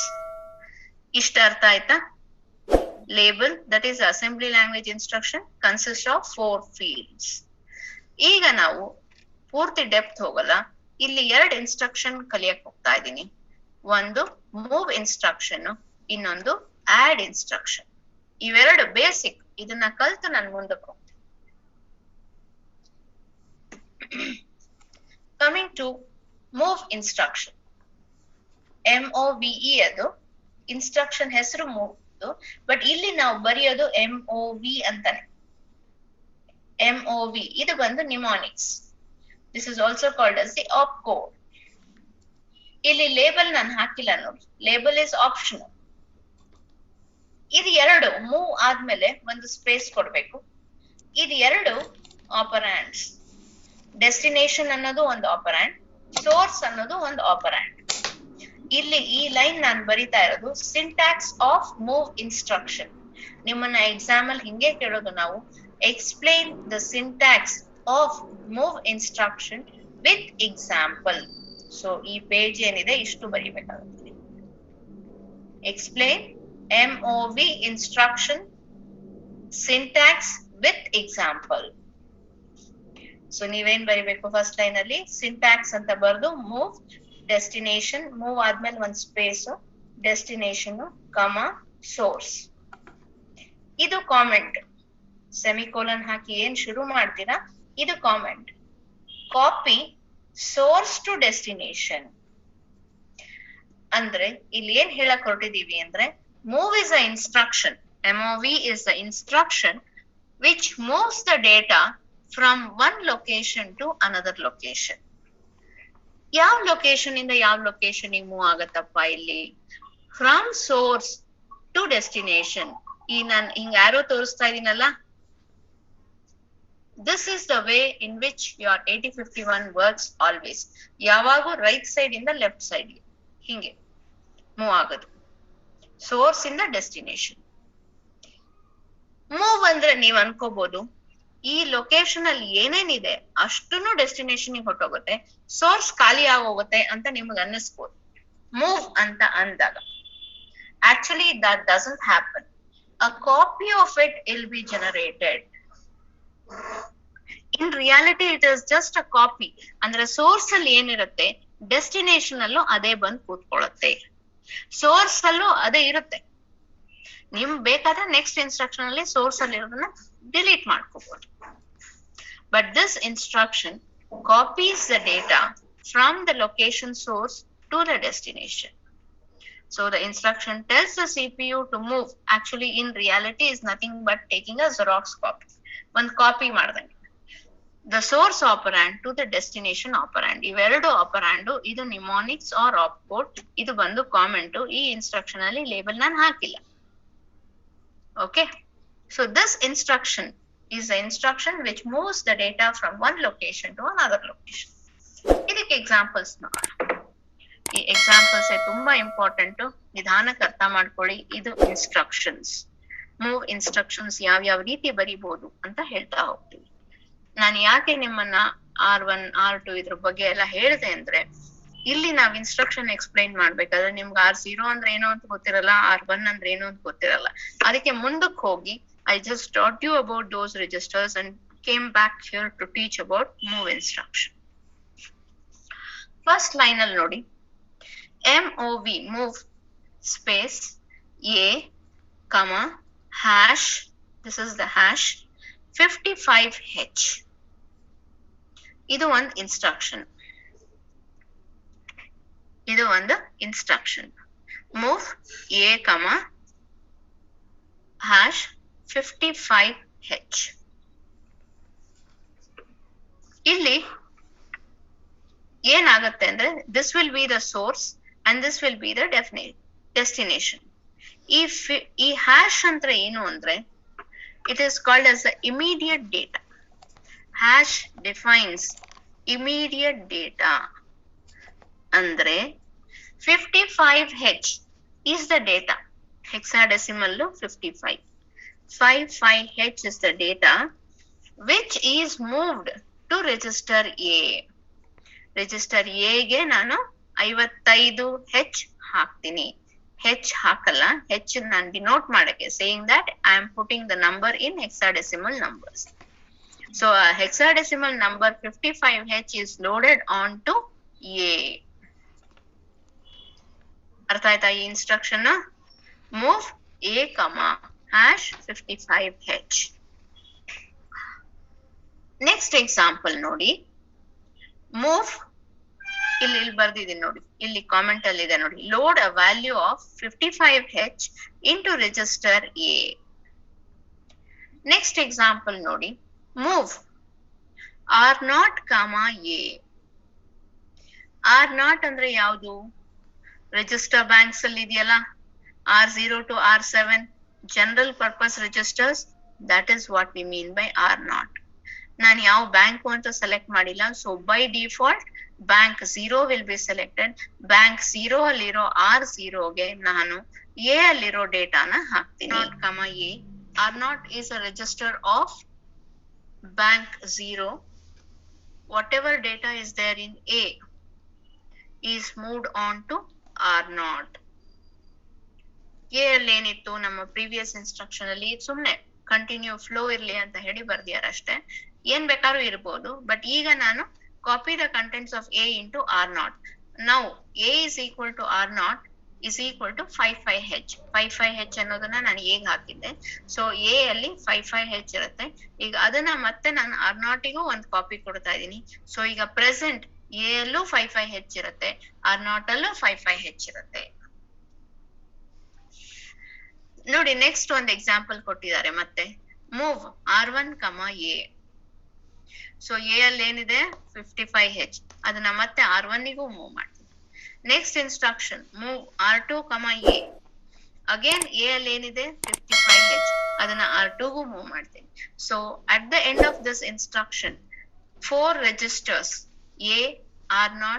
ಇಷ್ಟ ಅರ್ಥ ಆಯ್ತಾ? Label, that is assembly language instruction, consists of 4 fields. ಈಗ ನಾವು ಪೂರ್ತಿ ಡೆಪ್ತ್ ಹೋಗಲ್ಲ, ಇಲ್ಲಿ 2 ಇನ್ಸ್ಟ್ರಕ್ಷನ್ ಕಲಿಯಕ್ ಹೋಗ್ತಾ ಇದ್ದೀನಿ. ಒಂದು ಮೂವ್ ಇನ್ಸ್ಟ್ರಕ್ಷನ್, ಇನ್ನೊಂದು ಆಡ್ ಇನ್ಸ್ಟ್ರಕ್ಷನ್. ಇವೆರಡು ಬೇಸಿಕ್, ಇದನ್ನ ಕಲ್ತು ನಾನು ಮುಂದಕ್ಕೆ ಹೋಗ್ತೀನಿ. Coming to move instruction, MOVE ಅದು ಇನ್ಸ್ಟ್ರಕ್ಷನ್ ಹೆಸರು ಮೂವ್, ಬಟ್ ಇಲ್ಲಿ ನಾವು ಬರೆಯೋದು MOV ಅಂತಾನೆ. MOV ಇದು ಬಂದು mnemonics. This is also called as the opcode. ಇಲ್ಲಿ ಲೇಬಲ್ ನಾನು ಹಾಕಿಲ್ಲ ನೋಡಿ, ಲೇಬಲ್ ಇಸ್ ಆಪ್ಷನಲ್. ಇದು 2 ಮೂವ್ ಆದ್ಮೇಲೆ ಒಂದು ಸ್ಪೇಸ್ ಕೊಡ್ಬೇಕು. ಇದು 2 ಆಪರಾಂಡ್ಸ್. ಡೆಸ್ಟಿನೇಷನ್ ಅನ್ನೋದು ಒಂದು ಆಪರಾಂಡ್, ಸೋರ್ಸ್ ಅನ್ನೋದು ಒಂದು ಆಪರಾಂಡ್. ಇಲ್ಲಿ ಈ ಲೈನ್ ನಾನು ಬರಿತಾ ಇರೋದು ಸಿಂಟ್ಯಾಕ್ಸ್ ಆಫ್ ಮೂವ್ ಇನ್ಸ್ಟ್ರಕ್ಷನ್. ನಿಮ್ಮನ್ನ ಎಕ್ಸಾಮ್ ಅಲ್ಲಿ ಹಿಂಗೆ ಕೇಳೋದು ನಾವು, explain the syntax of move instruction with example. So ಈ ಪೇಜ್ ಏನಿದೆ ಇಷ್ಟು ಬರಿಬೇಕಾಗುತ್ತೆ. Explain MOV instruction syntax with example. So ನೀವೇನ್ ಬರಿಬೇಕು, ಫಸ್ಟ್ ಲೈನ್ ಅಲ್ಲಿ ಸಿಂಟ್ಯಾಕ್ಸ್ ಅಂತ ಬರೆದು ಮೂವ್ ಡೆಸ್ಟಿನೇಷನ್, ಮೂವ್ ಆದ್ಮೇಲೆ ಒಂದು ಸ್ಪೇಸ್, ಡೆಸ್ಟಿನೇಷನ್ ಕಮ ಸೋರ್ಸ್. ಇದು ಕಾಮೆಂಟ್. ಸೆಮಿಕೋಲನ್ ಹಾಕಿ ಏನ್ ಶುರು ಮಾಡ್ತೀರಾ ಇದು comment. Copy source to destination ಅಂದ್ರೆ ಇಲ್ಲಿ ಏನ್ ಹೇಳಕ್ ಹೊರಟಿದೀವಿ ಅಂದ್ರೆ, move is a instruction, MOV is the instruction which moves the data from one location to another location. ಯಾವ ಲೊಕೇಶನ್ ಇಂದ ಯಾವ ಲೊಕೇಶನ್ ಮೂವ್ ಆಗತ್ತಪ್ಪ ಇಲ್ಲಿ, ಫ್ರಮ್ ಸೋರ್ಸ್ ಟು ಡೆಸ್ಟಿನೇಷನ್. ಈ ನಾನು ಹಿಂಗ ಯಾರೋ ತೋರಿಸ್ತಾ ಇದೀನಲ್ಲ, this is the way in which your 8051 works always. ಯಾವಾಗೂ ರೈಟ್ ಸೈಡ್ ಇಂದ ಲೆಫ್ಟ್ ಸೈಡ್ ಹಿಂಗೆ ಮೂವ್ ಆಗೋದು, ಸೋರ್ಸ್ ಇಂದ ಡೆಸ್ಟಿನೇಷನ್. ಮೂವ್ ಅಂದ್ರೆ ನೀವ್ ಅನ್ಕೋಬಹುದು ಈ ಲೊಕೇಶನ್ ಅಲ್ಲಿ ಏನೇನಿದೆ ಅಷ್ಟನ್ನು ಡೆಸ್ಟಿನೇಷನ್ ಹೊಟ್ಟೋಗುತ್ತೆ, ಸೋರ್ಸ್ ಖಾಲಿ ಆಗೋಗುತ್ತೆ ಅಂತ ನಿಮ್ಗೆ ಅನ್ನಿಸ್ಬೋದು ಮೂವ್ ಅಂತ ಅಂದಾಗ. Actually that doesn't happen. a copy of it will be generated. In reality it is just a copy. ಅಂದ್ರೆ ಸೋರ್ಸ್ ಅಲ್ಲಿ ಏನಿರುತ್ತೆ ಡೆಸ್ಟಿನೇಷನ್ ಅಲ್ಲೂ ಅದೇ ಬಂದು ಕೂತ್ಕೊಳ್ಳುತ್ತೆ. ಸೋರ್ಸ್ ಅಲ್ಲೂ ಅದೇ ಇರುತ್ತೆ. ನಿಮ್ ಬೇಕಾದ್ರೆ ನೆಕ್ಸ್ಟ್ ಇನ್ಸ್ಟ್ರಕ್ಷನ್ ಅಲ್ಲಿ ಸೋರ್ಸ್ ಅಲ್ಲಿ ಇರೋದನ್ನ ಡಿಲೀಟ್ ಮಾಡ್ಕೋಬಹುದು. But this instruction copies the data from the location source to the destination. So the instruction tells the CPU to move. Actually, in reality, is nothing but taking a Xerox copy. One copy ಮಾಡ್ದಂಗೆ. The source operand to the destination operand. ಇವೆರಡು operand ಇದು mnemonics or opcode. ಇದು ಬಂದು comment. ಈ instruction ಅಲ್ಲಿ label ನಾನು ಹಾಕಿಲ್ಲ. Okay. So this instruction is the instruction which moves the data from one location to another location. ಇದಕ್ಕೆ examples ನೋಡೋಣ. ಈ ಎಕ್ಸಾಂಪಲ್ಸ್ ತುಂಬಾ ಇಂಪಾರ್ಟೆಂಟ್. ನಿಧಾನಕ್ಕೆ ಅರ್ಥ ಮಾಡ್ಕೊಳ್ಳಿ. ಇದು ಇನ್ಸ್ಟ್ರಕ್ಷನ್ಸ್. ಮೂವ್ ಇನ್ಸ್ಟ್ರಕ್ಷನ್ಸ್ ಯಾವ ರೀತಿ ಬರಿಬಹುದು ಅಂತ ಹೇಳ್ತಾ ಹೋಗ್ತೀವಿ. ನಾನು ಯಾಕೆ ನಿಮ್ಮನ್ನ R1 R2 ಇದ್ರ ಬಗ್ಗೆ ಎಲ್ಲ ಹೇಳಿದೆ ಅಂದ್ರೆ ಇಲ್ಲಿ ನಾವ್ ಇನ್ಸ್ಟ್ರಕ್ಷನ್ ಎಕ್ಸ್ಪ್ಲೈನ್ ಮಾಡ್ಬೇಕಾದ್ರೆ ನಿಮ್ಗೆ R0 ಅಂದ್ರೆ ಏನು ಅಂತ ಗೊತ್ತಿರಲ್ಲ, R1 ಅಂದ್ರೆ ಏನು ಅಂತ ಗೊತ್ತಿರಲ್ಲ. ಅದಕ್ಕೆ ಮುಂದಕ್ಕೆ ಹೋಗಿ I just taught you about those registers and came back here to teach about move instruction. First line ಅಲ್ಲಿ ನೋಡಿ, MOV move space A, hash, this is the hash 55H. ಇದು ಒಂದು ಇನ್ಸ್ಟ್ರಕ್ಷನ್. ಇದು ಒಂದು instruction. Move A, hash 55H. ಇಲ್ಲಿ ಏನಾಗುತ್ತೆ ಅಂದ್ರೆ this will be the source and this will be the destination. ಈ hash ಅಂದ್ರೆ ಏನು ಅಂದ್ರೆ it is called as the immediate data. Hash defines immediate data. ಅಂದ್ರೆ 55H is the data. Hexadecimal 55. 55H is the data which is moved to register A. Register A ಗೆ ನಾನು 55H ಹಾಕ್ತೀನಿ. H ಹಾಕಲ್ಲ. H ನಾನು denote ಮಾಡಕ್ಕೆ, saying that I am putting the number in hexadecimal numbers. So a hexadecimal number 55H is loaded onto A. ಅರ್ಥ ಆಯ್ತಾ ಈ ಇನ್ಸ್ಟ್ರಕ್ಷನ್? Move A, hash 55H. Next example ನೋಡಿ. ಮೂವ್ ಇಲ್ಲಿ ಬರ್ದಿದ್ದೀನಿ ನೋಡಿ, ಇಲ್ಲಿ ಕಾಮೆಂಟ್ ಅಲ್ಲಿ ಇದೆ ನೋಡಿ. Load a value of 55H into register A. Next example ನೋಡಿ. Move R0, A. R0 ಅಂದ್ರೆ ಯಾವುದು? ರಿಜಿಸ್ಟರ್ ಬ್ಯಾಂಕ್ಸ್ ಅಲ್ಲಿ ಇದೆಯಲ್ಲ, R0 to R7 general purpose registers. That is what we mean by R0. ನಾನು ಯಾವ ಬ್ಯಾಂಕ್ ಅಂತ ಸೆಲೆಕ್ಟ್ ಮಾಡಿಲ್ಲ. So by default bank 0 will be selected. Bank 0 ಅಲ್ಲಿರೋ R0 ಗೆ ನಾನು A ಅಲ್ಲಿರೋ ಡೇಟಾನ ಹಾಕ್ತೀನಿ. A. R0 is a register of bank 0. Whatever data is there in A is moved on to R0. A ಅಲ್ಲಿ ಏನಿತ್ತು ನಮ್ಮ ಪ್ರೀವಿಯಸ್ ಇನ್ಸ್ಟ್ರಕ್ಷನ್ ಅಲ್ಲಿ ಸುಮ್ನೆ ಕಂಟಿನ್ಯೂ ಫ್ಲೋ ಇರ್ಲಿ ಅಂತ ಹೇಳಿ ಬರ್ದಿಯಾರ ಅಷ್ಟೇ. ಏನ್ ಬೇಕಾದ್ರೂ ಇರ್ಬೋದು. ಬಟ್ ಈಗ ನಾನು copy the contents of A into R0. Now A is equal to R0 is equal to 55H. 55H ಅನ್ನೋದನ್ನ ನಾನು ಹೇಗ್ ಹಾಕಿದ್ದೆ. ಸೊ A ಅಲ್ಲಿ 55H ಇರುತ್ತೆ. ಈಗ ಅದನ್ನ ಮತ್ತೆ ನಾನು R0 ಗೂ ಒಂದು ಕಾಪಿ ಕೊಡ್ತಾ ಇದೀನಿ. ಸೊ ಈಗ ಪ್ರೆಸೆಂಟ್ A ಅಲ್ಲೂ 55H ಇರುತ್ತೆ, R0 ಅಲ್ಲೂ 55H ಇರುತ್ತೆ. ನೋಡಿ ನೆಕ್ಸ್ಟ್ ಒಂದು ಎಕ್ಸಾಂಪಲ್ ಕೊಟ್ಟಿದ್ದಾರೆ ಮತ್ತೆ. Move R1, A. So A ಅಲ್ಲಿ ಏನಿದೆ 55H, ಅದನ್ನ ಮತ್ತೆ R1 ಗೂ ಮೂವ್ ಮಾಡ್ತೀನಿ. Next instruction move R2, A. Again A ಅಲ್ಲಿ ಏನಿದೆ 55H, ಅದನ್ನ R2 ಗೂ ಮೂವ್ ಮಾಡ್ತೀನಿ. So at the end of this instruction 4 registers A, R0,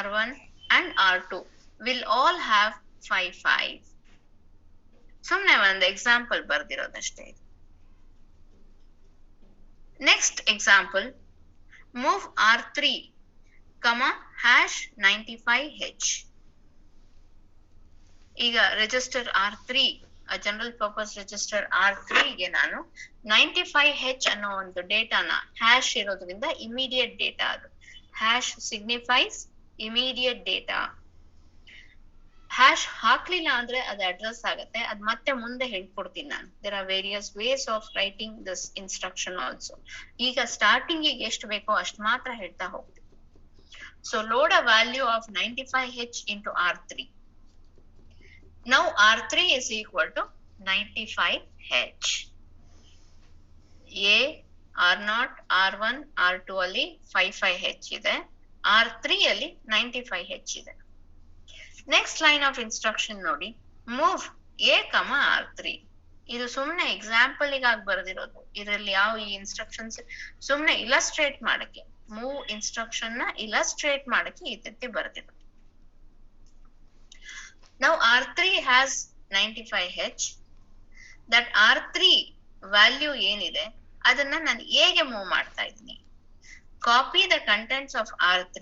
R1 and R2 will all have 55. ಸುಮ್ನೆ ಒಂದು ಎಕ್ಸಾಂಪಲ್ ಬರ್ದಿರೋದಷ್ಟೇ. Next example move R3, hash 95H. ಈಗ register R3 general purpose register R3 ಗೆ ನಾನು 95H ಅನ್ನೋ ಒಂದು ಡೇಟಾನ hash ಇರೋದ್ರಿಂದ immediate data ಅದು hash signifies immediate data. Hash ಹಾಕ್ಲಿಲ್ಲ ಅಂದ್ರೆ ಅದು ಅಡ್ರೆಸ್ ಆಗುತ್ತೆ. ಅದ್ ಮತ್ತೆ ಮುಂದೆ ಹೇಳ್ಕೊಡ್ತೀನಿ ನಾನು. There are various ways of writing this instruction also. ಈಗ ಸ್ಟಾರ್ಟಿಂಗ್ ಎಷ್ಟು ಬೇಕೋ ಅಷ್ಟು ಮಾತ್ರ ಹೇಳ್ತಾ ಹೋಗ್ತೀನಿ. So load a value of 95H into R3. Now R3 is equal to 95H. A, R0, R1, R2 ಅಲ್ಲಿ 55H ಇದೆ. R3 ಅಲ್ಲಿ 95H ಇದೆ. ನೆಕ್ಸ್ಟ್ ಲೈನ್ ಆಫ್ ಇನ್ಸ್ಟ್ರಕ್ಷನ್ ನೋಡಿ, ಮೂವ್ A, R3. ಇದು ಸುಮ್ನೆ ಎಕ್ಸಾಂಪಲ್ ಗಾಗಿ ಬರೆದಿರೋದು. ಇದರಲ್ಲಿ ಯಾವ ಈ ಇನ್ಸ್ಟ್ರಕ್ಷನ್ಸ್ ಸುಮ್ನೆ ಇಲಸ್ಟ್ರೇಟ್ ಮಾಡಕ್ಕೆ, ಮೂವ್ ಇನ್ಸ್ಟ್ರಕ್ಷನ್ ನ ಇಲಸ್ಟ್ರೇಟ್ ಮಾಡಕ್ಕೆ ಈ ರೀತಿ ಬರೆದಿರೋದು. Now R3 has 95H. That R3 value ಏನಿದೆ ಅದನ್ನ ನಾನು A ಗೆ ಮೂವ್ ಮಾಡ್ತಾ ಇದ್ದೀನಿ. Copy the contents of R3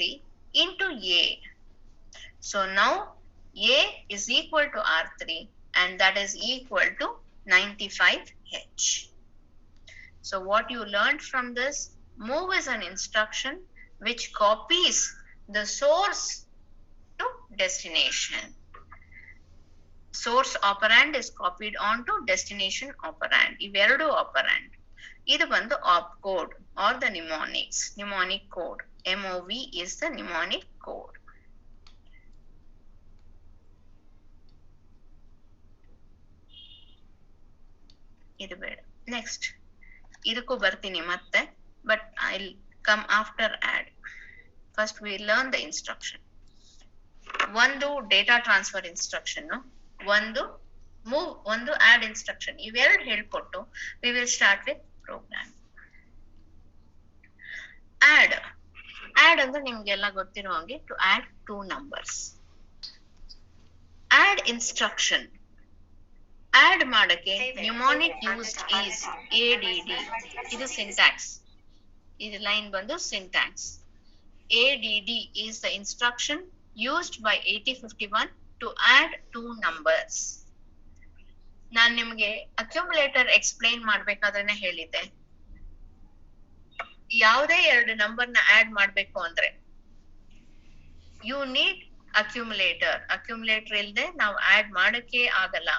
into A. So now A is equal to R3 and that is equal to 95H. So what you learned from this, move is an instruction which copies the source to destination. Source operand is copied onto destination operand. ಇವೆರಡು operand. ಇದು ಬಂದು opcode or the mnemonics. Mnemonic code. MOV is the mnemonic code. ಇದು ಬೇಡ. Next ಇದಕ್ಕೂ ಬರ್ತೀನಿ ಮತ್ತೆ, but I'll come after add. First we learn the instruction. ಒಂದು data transfer instruction, ಒಂದು ಮೂವ್, ಒಂದು ಆಡ್ ಇನ್ಸ್ಟ್ರಕ್ಷನ್. ಇವೆರಡು ಹೇಳ್ಕೊಟ್ಟು we will start with program. Add ಅಂದ್ರೆ ನಿಮ್ಗೆಲ್ಲ ಗೊತ್ತಿರೋ ಹಾಗೆ to add 2 numbers. Add instruction add ಮಾಡಕ್ಕೆ ನ್ಯೂಮಾನಿಕ್ ಯೂಸ್ಡ್ ಈಸ್ ADD. ಇದು ಸಿಂಟ್ಯಾಕ್ಸ್. ಇದು ಲೈನ್ ಬಂದು syntax. ADD is the instruction used by 8051 to add 2 numbers. ನಾನ್ ನಿಮ್ಗೆ ಅಕ್ಯುಮುಲೇಟರ್ ಎಕ್ಸ್ಪ್ಲೈನ್ ಮಾಡ್ಬೇಕಾದ್ರೆ ಹೇಳಿದ್ದೆ, ಯಾವುದೇ 2 ನಂಬರ್ನ ಆಡ್ ಮಾಡ್ಬೇಕು ಅಂದ್ರೆ ಯು ನೀಡ್ ಅಕ್ಯುಮುಲೇಟರ್. ಅಕ್ಯುಮುಲೇಟರ್ ಇಲ್ದೆ ನಾವು ಆಡ್ ಮಾಡಕ್ಕೆ ಆಗಲ್ಲ.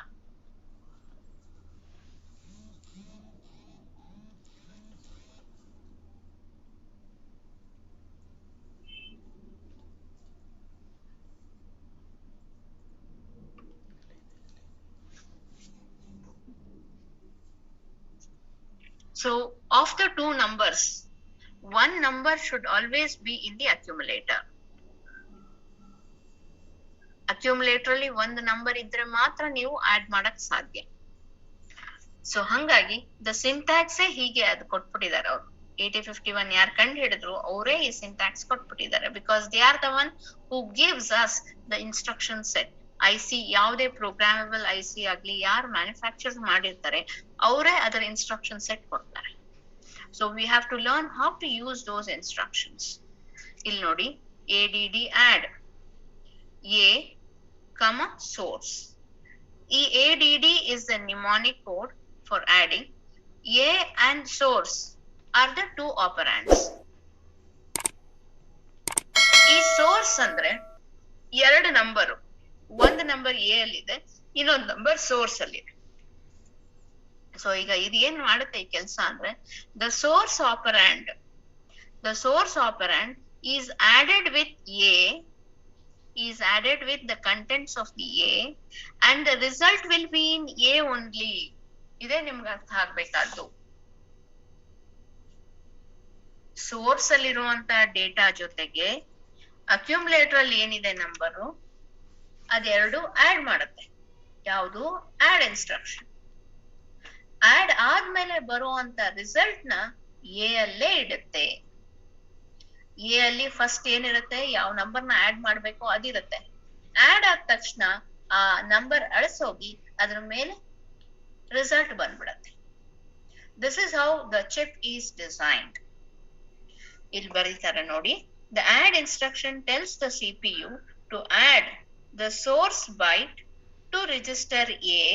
So of the 2 numbers, 1 number should always be in the accumulator. Accumulator ಅಲ್ಲಿ 1 ನಂಬರ್ ಇದ್ರೆ ಮಾತ್ರ ನೀವು ಆಡ್ ಮಾಡಕ್ ಸಾಧ್ಯ. ಸೊ ಹಂಗಾಗಿ ದ ಸಿಂಟ್ಯಾಕ್ಸ್ ಹೀಗೆ ಅದು ಕೊಟ್ಬಿಟ್ಟಿದ್ದಾರೆ ಅವರು. 8051 ಯಾರು ಕಂಡು ಹಿಡಿದ್ರು ಅವರೇ ಈ ಸಿಂಟ್ಯಾಕ್ಸ್ ಕೊಟ್ಬಿಟ್ಟಿದ್ದಾರೆ. Because they are the one who gives us the instruction set. IC ಯಾವುದೇ ಪ್ರೋಗ್ರಾಮಬಲ್ IC ಆಗ್ಲಿ ಯಾರು ಮ್ಯಾನುಫ್ಯಾಕ್ಚರ್ ಮಾಡಿರ್ತಾರೆ ಅವರೇ ಅದರ ಇನ್ಸ್ಟ್ರಕ್ಷನ್ ಸೆಟ್ ಕೊಡ್ತಾರೆ. So we have to learn how to use those instructions. ಇಲ್ಲಿ ನೋಡಿ, ADD add A, source. ಈ ADD is the mnemonic code for adding. A and source are the 2 operands. ಈ ಸೋರ್ಸ್ ಅಂದ್ರೆ 2 number. ಒಂದು number A ಅಲ್ಲಿದೆ, ಇನ್ನೊಂದು number source ಅಲ್ಲಿದೆ. So ಈಗ ಇದು ಏನ್ ಮಾಡುತ್ತೆ ಈ ಕೆಲಸ ಅಂದ್ರೆ, the source operand is added with A, is added with the contents of the A and the result will be in A only. ಇದೇ ನಿಮ್ಗೆ ಅರ್ಥ ಆಗ್ಬೇಕಾದ್ದು. ಸೋರ್ಸ್ ಅಲ್ಲಿರುವಂತ ಡೇಟಾ ಜೊತೆಗೆ ಅಕ್ಯುಮುಲೇಟರ್ ಅಲ್ಲಿ ಏನಿದೆ ನಂಬರು ಅದೆರಡು ಆಡ್ ಮಾಡುತ್ತೆ. ಯಾವುದು? Add instruction. ಆಡ್ ಆದ್ಮೇಲೆ ಬರುವಂತ ರಿಸಲ್ಟ್ ನ A ಅಲ್ಲೇ ಇಡುತ್ತೆ. A ಅಲ್ಲಿ ಫಸ್ಟ್ ಏನಿರುತ್ತೆ, ಯಾವ ನಂಬರ್ ನ ಆಡ್ ಮಾಡ್ಬೇಕು ಅದಿರುತ್ತೆ. ಆಡ್ ಆದ ತಕ್ಷಣ ಆ ನಂಬರ್ ಅಳಿಸೋಗಿ ಅದ್ರ ಮೇಲೆ ರಿಸಲ್ಟ್ ಬಂದ್ಬಿಡತ್ತೆ. This is how the chip is designed. ಇಲ್ಲಿ ಬರೀತಾರೆ ನೋಡಿ, the add instruction tells the CPU to add the source byte to register A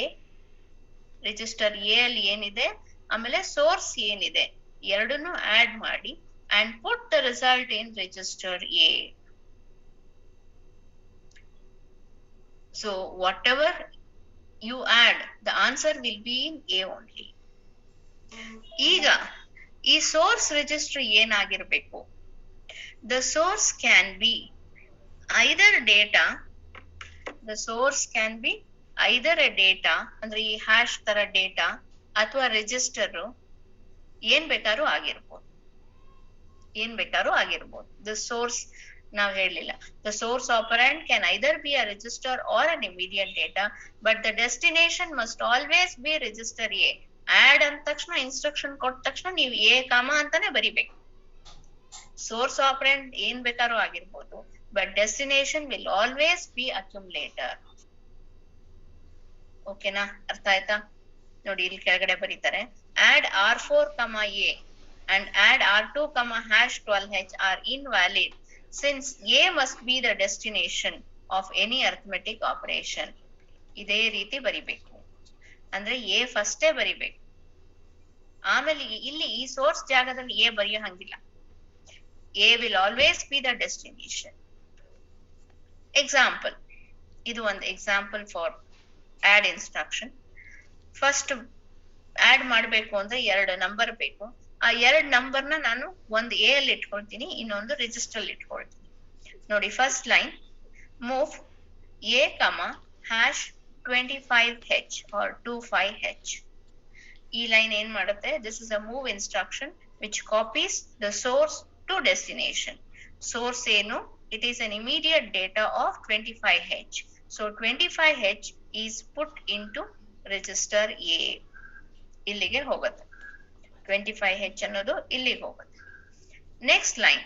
register A ಅಲ್ಲಿ ಏನಿದೆ ಆಮೇಲೆ ಸೋರ್ಸ್ ಏನಿದೆ ಎರಡನ್ನು ಆಡ್ ಮಾಡಿ and put the result in register A. So whatever you add, the answer will be in A only. ಈಗ ಈ source register ಏನಾಗಿರ್ಬೇಕು? The source can be either data, the source can be either a data ಅಂದ್ರೆ ಈ hash ತರ data ಅಥವಾ register ಏನ್ ಬೇಕಾದ್ರೂ ಆಗಿರ್ಬೋದು. The source ನಾವು ಹೇಳಿಲ್ಲ. The source operand can either be a register or an immediate data, but the destination must always be register A. Add ಅಂದ ತಕ್ಷಣ ಇನ್ಸ್ಟ್ರಕ್ಷನ್ ಕೊಟ್ಟ ತಕ್ಷಣ ನೀವು A, ಅಂತಾನೆ ಬರಿಬೇಕು. Source operand ಏನ್ ಬೇಕಾದ್ರೂ ಆಗಿರ್ಬೋದು, but destination will always be accumulator. ಓಕೆನಾ? ಅರ್ಥ ಆಯ್ತಾ? ನೋಡಿ ಇಲ್ಲಿ ಕೆಳಗಡೆ ಬರೀತಾರೆ add R4, A and add R2, #12H are invalid since A must be the destination of any arithmetic operation. ಇದೇ ರೀತಿ ಬರಿಬೇಕು. ಅಂದ್ರೆ A ಫಸ್ಟೇ ಬರಿಬೇಕು. ಆಮೇಲೆ ಇಲ್ಲಿ ಈ ಸೋರ್ಸ್ ಜಾಗದಲ್ಲಿ A ಬರೆಯೋ ಹಂಗಿಲ್ಲ. A will always be the destination. Example. ಇದು ಒಂದು example for add instruction. First add ಮಾಡ್ಬೇಕು ಅಂದ್ರೆ 2 ನಂಬರ್ ಬೇಕು. ಆ 2 ನಂಬರ್ನ ನಾನು ಒಂದು ಎ ಅಲ್ಲಿ ಇಟ್ಕೊಳ್ತೀನಿ, ಇನ್ನೊಂದು ರಿಜಿಸ್ಟರ್ ಅಲ್ಲಿ ಇಟ್ಕೊಳ್ತೀನಿ. ನೋಡಿ first line move A, #25H or 25H. ಈ ಲೈನ್ ಏನ್ ಮಾಡುತ್ತೆ? This is a move instruction which copies the source to destination. Source ಏನು? It is an immediate data of 25H. So 25H is put into register A. ಇಲ್ಲಿಗೆ ಹೋಗುತ್ತೆ 25H ಅನ್ನೋದು ಇಲ್ಲಿಗೆ ಹೋಗುತ್ತೆ. Next line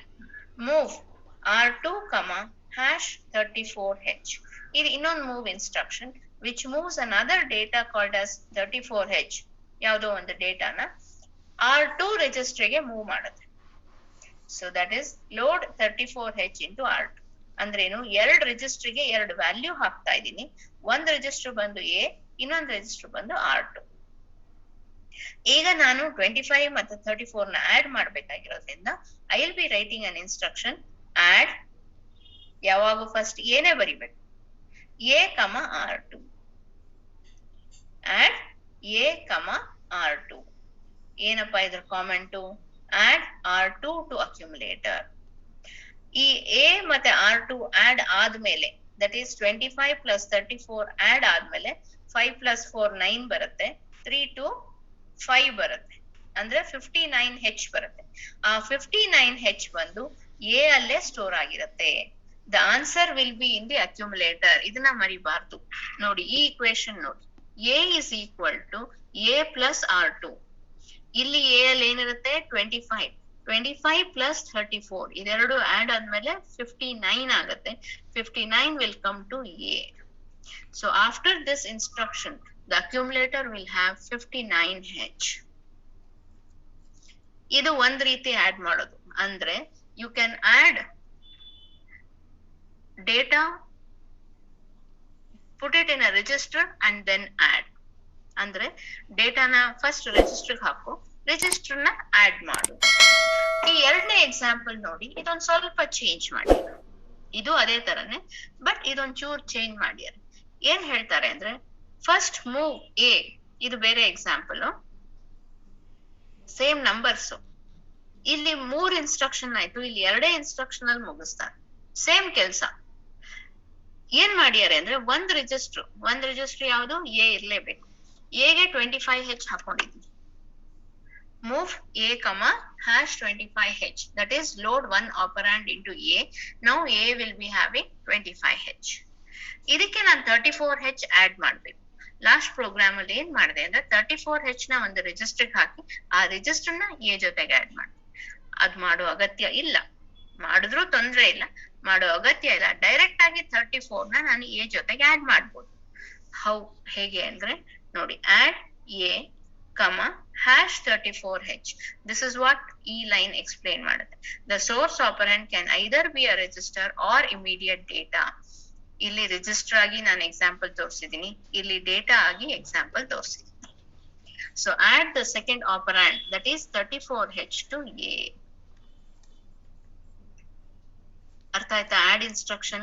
move R2, #34H. ಇದು ಇನ್ನೊಂದು move instruction which moves another data called as 34H. ಯಾವುದೋ ಒಂದು ಡೇಟಾನ R2 ರಿಜಿಸ್ಟರ್ಗೆ ಮೂವ್ ಮಾಡುತ್ತೆ. So that is load 34H into R2. ಅಂದ್ರೇನು? 2 ರಿಜಿಸ್ಟರ್ಗೆ 2 ವ್ಯಾಲ್ಯೂ ಹಾಕ್ತಾ ಇದ್ದೀನಿ. ಒಂದು ರಿಜಿಸ್ಟರ್ ಬಂದು ಎ, ಇನ್ನೊಂದು ರಿಜಿಸ್ಟರ್ ಬಂದು R2. ಈಗ ನಾನು 25 ಮತ್ತು 34 ನ ಆಡ್ ಮಾಡ್ಬೇಕಾಗಿರೋದ್ರಿಂದ I will be writing an instruction add. ಯಾವಾಗ ಫಸ್ಟ್ ಏನೇ ಬರಿಬೇಕು, A, R2. Add A, R2. ಏನಪ್ಪಾ ಇದ್ರ comment? Add R2 to accumulator. ಈ A ಮತ್ತೆ R2 ಆಡ್ ಆದ್ಮೇಲೆ, ದಟ್ ಈಸ್ 25 + 34 ಆಡ್ ಆದ್ಮೇಲೆ 5 + 4 9 ಬರುತ್ತೆ, 3 to 5 ಬರುತ್ತೆ, ಅಂದ್ರೆ 59H ಬರುತ್ತೆ. ಆ 59H ಬಂದು ಎ ಅಲ್ಲೇ ಸ್ಟೋರ್ ಆಗಿರುತ್ತೆ. The answer will be in the accumulator. ಇದನ್ನ ಮರಿಬಾರ್ದು. ನೋಡಿ ಈ ಇಕ್ವೇಶನ್ ನೋಡಿ, A is equal to A plus R2. ಇಲ್ಲಿ ಎ ಅಲ್ಲಿ ಏನಿರುತ್ತೆ? 25 + 34 ಇದೆರಡು ಆಡ್ ಆದ್ಮೇಲೆ 59 ಆಗುತ್ತೆ. 59 will come to A. So after this instruction, the accumulator will have 59H. ಇದು ಒಂದ್ ರೀತಿ ಆಡ್ ಮಾಡೋದು. ಅಂದ್ರೆ you can add data, put it in a register and then add. ಅಂದ್ರೆ ಡೇಟಾನ ಫಸ್ಟ್ ರಿಜಿಸ್ಟರ್ ಹಾಕು, ರಿಜಿಸ್ಟರ್ ನ ಆಡ್ ಮಾಡು. ಈ ಎರಡನೇ ಎಕ್ಸಾಂಪಲ್ ನೋಡಿ, ಇದೊಂದ್ ಸ್ವಲ್ಪ ಚೇಂಜ್ ಮಾಡಿ. ಇದು ಅದೇ ತರನೇ, ಬಟ್ ಇದೊಂದ್ ಚೂರ್ ಚೇಂಜ್ ಮಾಡ್ಯಾರ. ಏನ್ ಹೇಳ್ತಾರೆ ಅಂದ್ರೆ ಫಸ್ಟ್ ಮೂವ್ ಎ, ಇದು ಬೇರೆ ಎಕ್ಸಾಂಪಲ್, ಸೇಮ್ ನಂಬರ್ಸ್. ಇಲ್ಲಿ 3 ಇನ್ಸ್ಟ್ರಕ್ಷನ್ ಆಯ್ತು, ಇಲ್ಲಿ 2 ಇನ್ಸ್ಟ್ರಕ್ಷನ್ ಅಲ್ಲಿ ಮುಗಿಸ್ತಾರೆ. ಸೇಮ್ ಕೆಲ್ಸ. ಏನ್ ಮಾಡ್ಯಾರೆ ಅಂದ್ರೆ ಒಂದ್ ರಿಜಿಸ್ಟರ್ ಯಾವುದು? ಎ ಇರ್ಲೇಬೇಕು. ಎಗೆ 25H ಹಾಕೊಂಡಿದ್ವಿ. Move A, #25H. That is load one operand into A. Now A will be having 25H. ಇದಕ್ಕೆ ನಾನು 34H ಆಡ್ ಮಾಡ್ಬೇಕು. ಲಾಸ್ಟ್ ಪ್ರೋಗ್ರಾಮ್ ಅಲ್ಲಿ ಏನ್ ಮಾಡಿದೆ ಅಂದ್ರೆ 34H ನ ಒಂದು ರಿಜಿಸ್ಟರ್ ಹಾಕಿ ಆ ರಿಜಿಸ್ಟರ್ ನ ಎ ಜೊತೆಗೆ ಆಡ್ ಮಾಡಿ. ಅದ್ ಮಾಡೋ ಅಗತ್ಯ ಇಲ್ಲ, ಮಾಡಿದ್ರು ತೊಂದ್ರೆ ಇಲ್ಲ, ಮಾಡೋ ಅಗತ್ಯ ಇಲ್ಲ. ಡೈರೆಕ್ಟ್ ಆಗಿ 34 ನ ನಾನು ಎ ಜೊತೆಗೆ ಆಡ್ ಮಾಡ್ಬೋದು. ಹೇಗೆ ಅಂದ್ರೆ ನೋಡಿ, add A, #34H. This is what E line explain ಮಾಡುತ್ತೆ. The source operand can either be a register or immediate data. ಇಲ್ಲಿ ರಿಜಿಸ್ಟರ್ ಆಗಿ ನಾನು ಎಕ್ಸಾಂಪಲ್ ತೋರಿಸಿದೀನಿ, ಇಲ್ಲಿ ಡೇಟಾ ಆಗಿ example ತೋರಿಸಿದೀನಿ. So add the second operand, that is 34H to A. ಅರ್ಥ ಆಯ್ತಾ add instruction?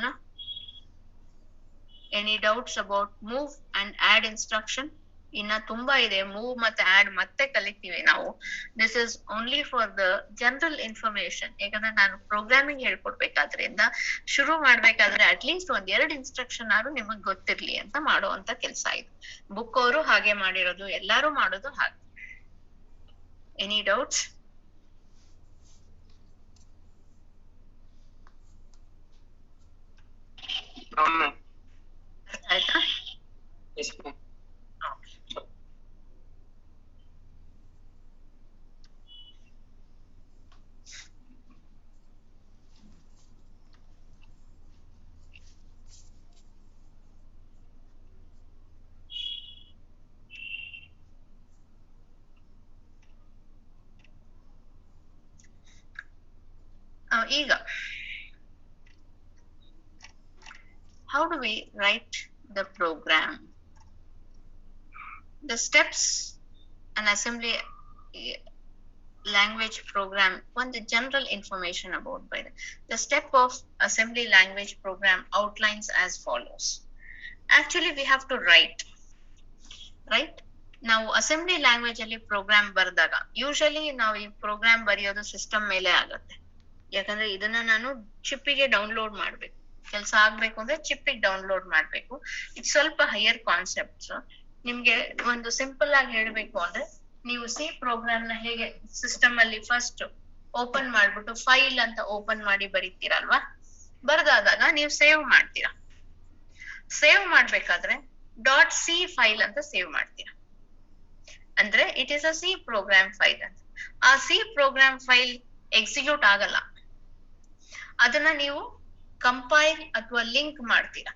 Any doubts about move and add instruction? ಇನ್ನ ತುಂಬಾ ಇದೆ, ಮೂವ್ ಮತ್ತೆ ಆಡ್ ಮತ್ತೆ ಕಲಿತೀವಿ ನಾವು. This is only for the general information. ಯಾಕಂದ್ರೆ ನಾನು ಪ್ರೋಗ್ರಾಮಿಂಗ್ ಹೇಳ್ಕೊಡ್ಬೇಕಾದ್ರಿಂದ ಶುರು ಮಾಡ್ಬೇಕಾದ್ರೆ ಅಟ್ಲೀಸ್ಟ್ ಒಂದ್ 2 ಇನ್ಸ್ಟ್ರಕ್ಷನ್ ಆದ್ರೂ ನಿಮಗ್ ಗೊತ್ತಿರ್ಲಿ ಅಂತ ಮಾಡುವಂತ ಕೆಲ್ಸ ಇದು. ಬುಕ್ ಅವರು ಹಾಗೆ ಮಾಡಿರೋದು, ಎಲ್ಲಾರು ಮಾಡೋದು ಹಾಗೆ. Any doubts? ಆಯ್ತಾ? ಈಗ how do we write the program? The steps an assembly language program, one the general information about by the step of assembly language program outlines as follows. Actually we have to write, right? ನಾವು assembly language ಅಲ್ಲಿ program ಬರೆದಾಗ usually ನಾವು ಈ program ಬರೆಯೋದು system ಮೇಲೆ ಆಗತ್ತೆ. ಯಾಕಂದ್ರೆ ಇದನ್ನ ನಾನು ಚಿಪ್ಪಿಗೆ ಡೌನ್ಲೋಡ್ ಮಾಡ್ಬೇಕು, ಕೆಲಸ ಆಗ್ಬೇಕು ಅಂದ್ರೆ ಚಿಪ್ಪಿಗೆ ಡೌನ್ಲೋಡ್ ಮಾಡ್ಬೇಕು. ಇದು ಸ್ವಲ್ಪ ಹೈಯರ್ ಕಾನ್ಸೆಪ್ಟ್ಸ್. ನಿಮ್ಗೆ ಒಂದು ಸಿಂಪಲ್ ಆಗಿ ಹೇಳ್ಬೇಕು ಅಂದ್ರೆ, ನೀವು ಸಿ ಪ್ರೋಗ್ರಾಮ್ ನ ಹೇಗೆ ಸಿಸ್ಟಮ್ ಅಲ್ಲಿ ಫಸ್ಟ್ ಓಪನ್ ಮಾಡ್ಬಿಟ್ಟು ಫೈಲ್ ಅಂತ ಓಪನ್ ಮಾಡಿ ಬರೀತೀರಲ್ವಾ, ಬರ್ದಾದಾಗ ನೀವು ಸೇವ್ ಮಾಡ್ತೀರಾ. ಸೇವ್ ಮಾಡ್ಬೇಕಾದ್ರೆ .c ಫೈಲ್ ಅಂತ ಸೇವ್ ಮಾಡ್ತೀರಾ. ಅಂದ್ರೆ it is a C program file ಅಂತ. ಆ ಸಿ ಪ್ರೋಗ್ರಾಮ್ ಫೈಲ್ ಎಕ್ಸಿಕ್ಯೂಟ್ ಆಗಲ್ಲ, ಅದನ್ನ ನೀವು ಕಂಪೈಲ್ ಅಥವಾ ಲಿಂಕ್ ಮಾಡ್ತೀರಾ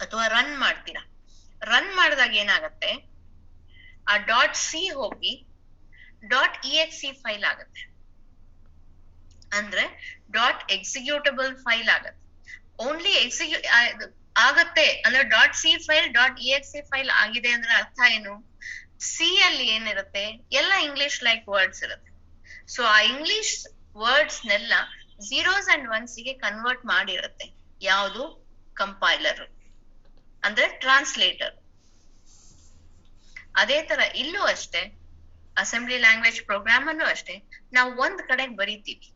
ಅಥವಾ ರನ್ ಮಾಡ್ತೀರಾ. ರನ್ ಮಾಡಿದಾಗ ಏನಾಗತ್ತೆ, ಆ .c ಹೋಗಿ .exe ಫೈಲ್ ಆಗತ್ತೆ. ಅಂದ್ರೆ .executable ಫೈಲ್ ಆಗತ್ತೆ. ಓನ್ಲಿ ಎಕ್ಸಿಕ್ಯೂಟ್ ಆಗತ್ತೆ ಅಂದ್ರೆ .c ಫೈಲ್ .exe ಫೈಲ್ ಆಗಿದೆ ಅಂದ್ರೆ ಅರ್ಥ ಏನು? ಸಿ ಅಲ್ಲಿ ಏನಿರುತ್ತೆ, ಎಲ್ಲ ಇಂಗ್ಲಿಷ್ ಲೈಕ್ ವರ್ಡ್ಸ್ ಇರುತ್ತೆ. ಸೊ ಆ ಇಂಗ್ಲಿಷ್ ವರ್ಡ್ಸ್ ನೆಲ್ಲ ಝೀರೋಸ್ ಅಂಡ್ ಒನ್ಸ್ ಗೆ ಕನ್ವರ್ಟ್ ಮಾಡಿರುತ್ತೆ. ಯಾವುದು? ಕಂಪೈಲರ್ ಅಂದ್ರೆ ಟ್ರಾನ್ಸ್ಲೇಟರ್. ಅದೇ ತರ ಇಲ್ಲೂ ಅಷ್ಟೇ, ಅಸೆಂಬ್ಲಿ ಲ್ಯಾಂಗ್ವೇಜ್ ಪ್ರೋಗ್ರಾಮ್ ಅಲ್ಲೂ ಅಷ್ಟೇ, ನಾವು ಒಂದ್ ಕಡೆ ಬರಿತೀವಿ.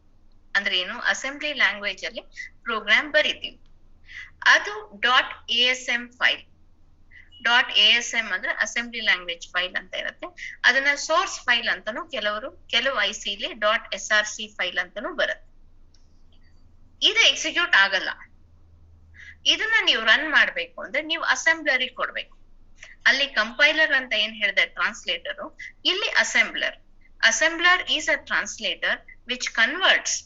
ಅಂದ್ರೆ ಏನು? ಅಸೆಂಬ್ಲಿ ಲ್ಯಾಂಗ್ವೇಜ್ ಅಲ್ಲಿ ಪ್ರೋಗ್ರಾಮ್ ಬರಿತೀವಿ, ಅದು .asm ಫೈಲ್. .asm ಅಂದ್ರೆ ಅಸೆಂಬ್ಲಿ ಲ್ಯಾಂಗ್ವೇಜ್ ಫೈಲ್ ಅಂತ ಇರುತ್ತೆ. ಅದನ್ನ ಸೋರ್ಸ್ ಫೈಲ್ ಅಂತಾನು ಕೆಲವು ಐಸಿಲಿ .src ಫೈಲ್ ಅಂತಾನು ಬರುತ್ತೆ. ಇದು ಎಕ್ಸಿಕ್ಯೂಟ್ ಆಗಲ್ಲ. ಇದನ್ನ ನೀವು ರನ್ ಮಾಡ್ಬೇಕು ಅಂದ್ರೆ ನೀವು ಅಸೆಂಬ್ಲರ್ ಕೊಡ್ಬೇಕು. ಅಲ್ಲಿ ಕಂಪೈಲರ್ ಅಂತ ಏನ್ ಹೇಳಿದೆ ಟ್ರಾನ್ಸ್ಲೇಟರ್, ಇಲ್ಲಿ assembler. Assembler is a translator which converts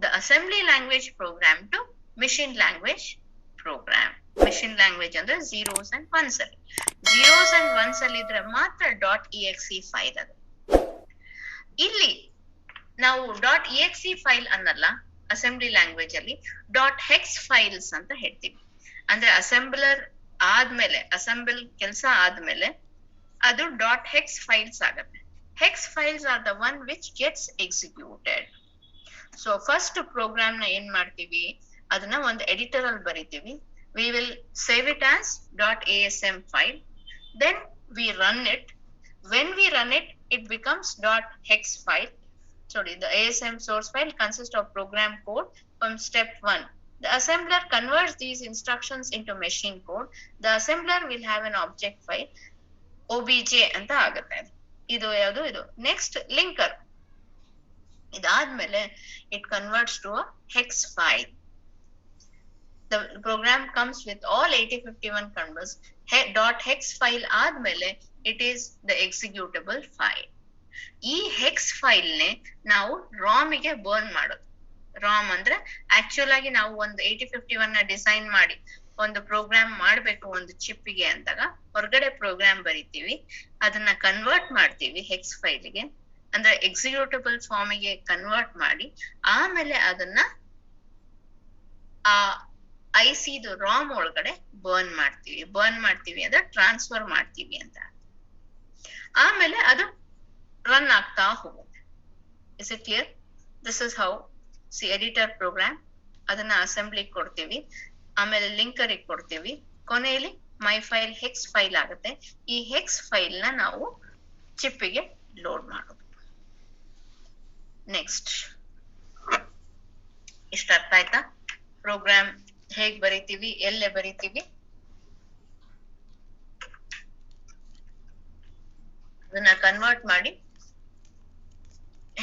the assembly language program to machine language program. Machine language ಅಂದ್ರೆ ಝೀರೋಸ್ ಅಂಡ್ ಒನ್ಸ್ ಅಲ್ಲಿ. ಝೀರೋಸ್ ಅಂಡ್ ಒನ್ಸ್ ಅಲ್ಲಿ ಇದ್ರೆ ಮಾತ್ರ .exe ಫೈಲ್ ಅದು. ಇಲ್ಲಿ ನಾವು .exe ಫೈಲ್ ಅನ್ನಲ್ಲ, ಅಸೆಂಬ್ಲಿ ಲ್ಯಾಂಗ್ವೇಜ್ ಅಲ್ಲಿ .hex ಫೈಲ್ಸ್ ಅಂತ ಹೇಳ್ತೀವಿ. ಅಂದ್ರೆ ಅಸೆಂಬ್ಲರ್ ಆದ್ಮೇಲೆ, ಅಸೆಂಬಲ್ ಕೆಲಸ ಆದ್ಮೇಲೆ ಅದು .hex ಫೈಲ್ಸ್ ಆಗತ್ತೆ. Hex files are the one which gets executed. So first program ನ ಏನ್ ಮಾಡ್ತೀವಿ, ಅದನ್ನ ಒಂದು ಎಡಿಟರ್ ಅಲ್ಲಿ ಬರಿತೀವಿ. We will save it as .asm file. Then we run it. When we run it, it becomes .hex file. Sorry, the ASM source file consists of program code from step 1. The assembler converts these instructions into machine code. The assembler will have an object file, obj ಅಂತ ಆಗುತ್ತೆ. ಇದು ಯಾವುದು? ಇದು next linker. ಇದಾದ್ಮೇಲೆ it converts to a hex file. The program comes with all 8051 converts. .hex file ಆದ್ಮೇಲೆ it is the executable file. ಈ hex file ನೇ ನಾವು ರಾಮ್ ಗೆ ಬರ್ನ್ ಮಾಡೋದು. ರಾಮ್ ಅಂದ್ರೆ ಆಕ್ಚುಲ್ ಆಗಿ ನಾವು ಒಂದು 8051 ನ ಡಿಸೈನ್ ಮಾಡಿ ಒಂದು ಪ್ರೋಗ್ರಾಮ್ ಮಾಡ್ಬೇಕು ಒಂದು ಚಿಪ್ ಗೆ ಅಂದಾಗ ಹೊರಗಡೆ ಪ್ರೋಗ್ರಾಮ್ ಬರಿತೀವಿ, ಅದನ್ನ ಕನ್ವರ್ಟ್ ಮಾಡ್ತೀವಿ ಹೆಕ್ಸ್ ಫೈಲ್ ಗೆ, ಅಂದ್ರೆ ಎಕ್ಸಿಕ್ಯೂಟಬಲ್ ಫಾರ್ಮ್ ಗೆ ಕನ್ವರ್ಟ್ ಮಾಡಿ ಆಮೇಲೆ ಅದನ್ನ ಐಸಿದು ರಾಮ್ ಒಳಗಡೆ ಬರ್ನ್ ಮಾಡ್ತೀವಿ ಅಂದ್ರೆ ಟ್ರಾನ್ಸ್ಫರ್ ಮಾಡ್ತೀವಿ ಅಂತ. ಆಮೇಲೆ ಅದು ರನ್ ಆಗ್ತಾ ಹೋಗುತ್ತೆ. Is it clear? This is how editor program. ಅದನ್ನ ಅಸೆಂಬ್ಲಿ ಕೊಡ್ತೀವಿ, ಆಮೇಲೆ ಲಿಂಕರ್ ಕೊಡ್ತೀವಿ, ಕೊನೆಯಲ್ಲಿ ಮೈ ಫೈಲ್ ಹೆಕ್ಸ್ ಫೈಲ್ ಆಗುತ್ತೆ. ಈ ಹೆಕ್ಸ್ ಫೈಲ್ ನ ನಾವು ಚಿಪ್ಪಿಗೆ ಲೋಡ್ ಮಾಡೋದು. ನೆಕ್ಸ್ಟ್, ಇಷ್ಟ ಅರ್ಥ ಆಯ್ತಾ? ಪ್ರೋಗ್ರಾಮ್ ಹೇಗ್ ಬರೀತೀವಿ, ಎಲ್ಲೇ ಬರೀತೀವಿ, ಅದನ್ನ ಕನ್ವರ್ಟ್ ಮಾಡಿ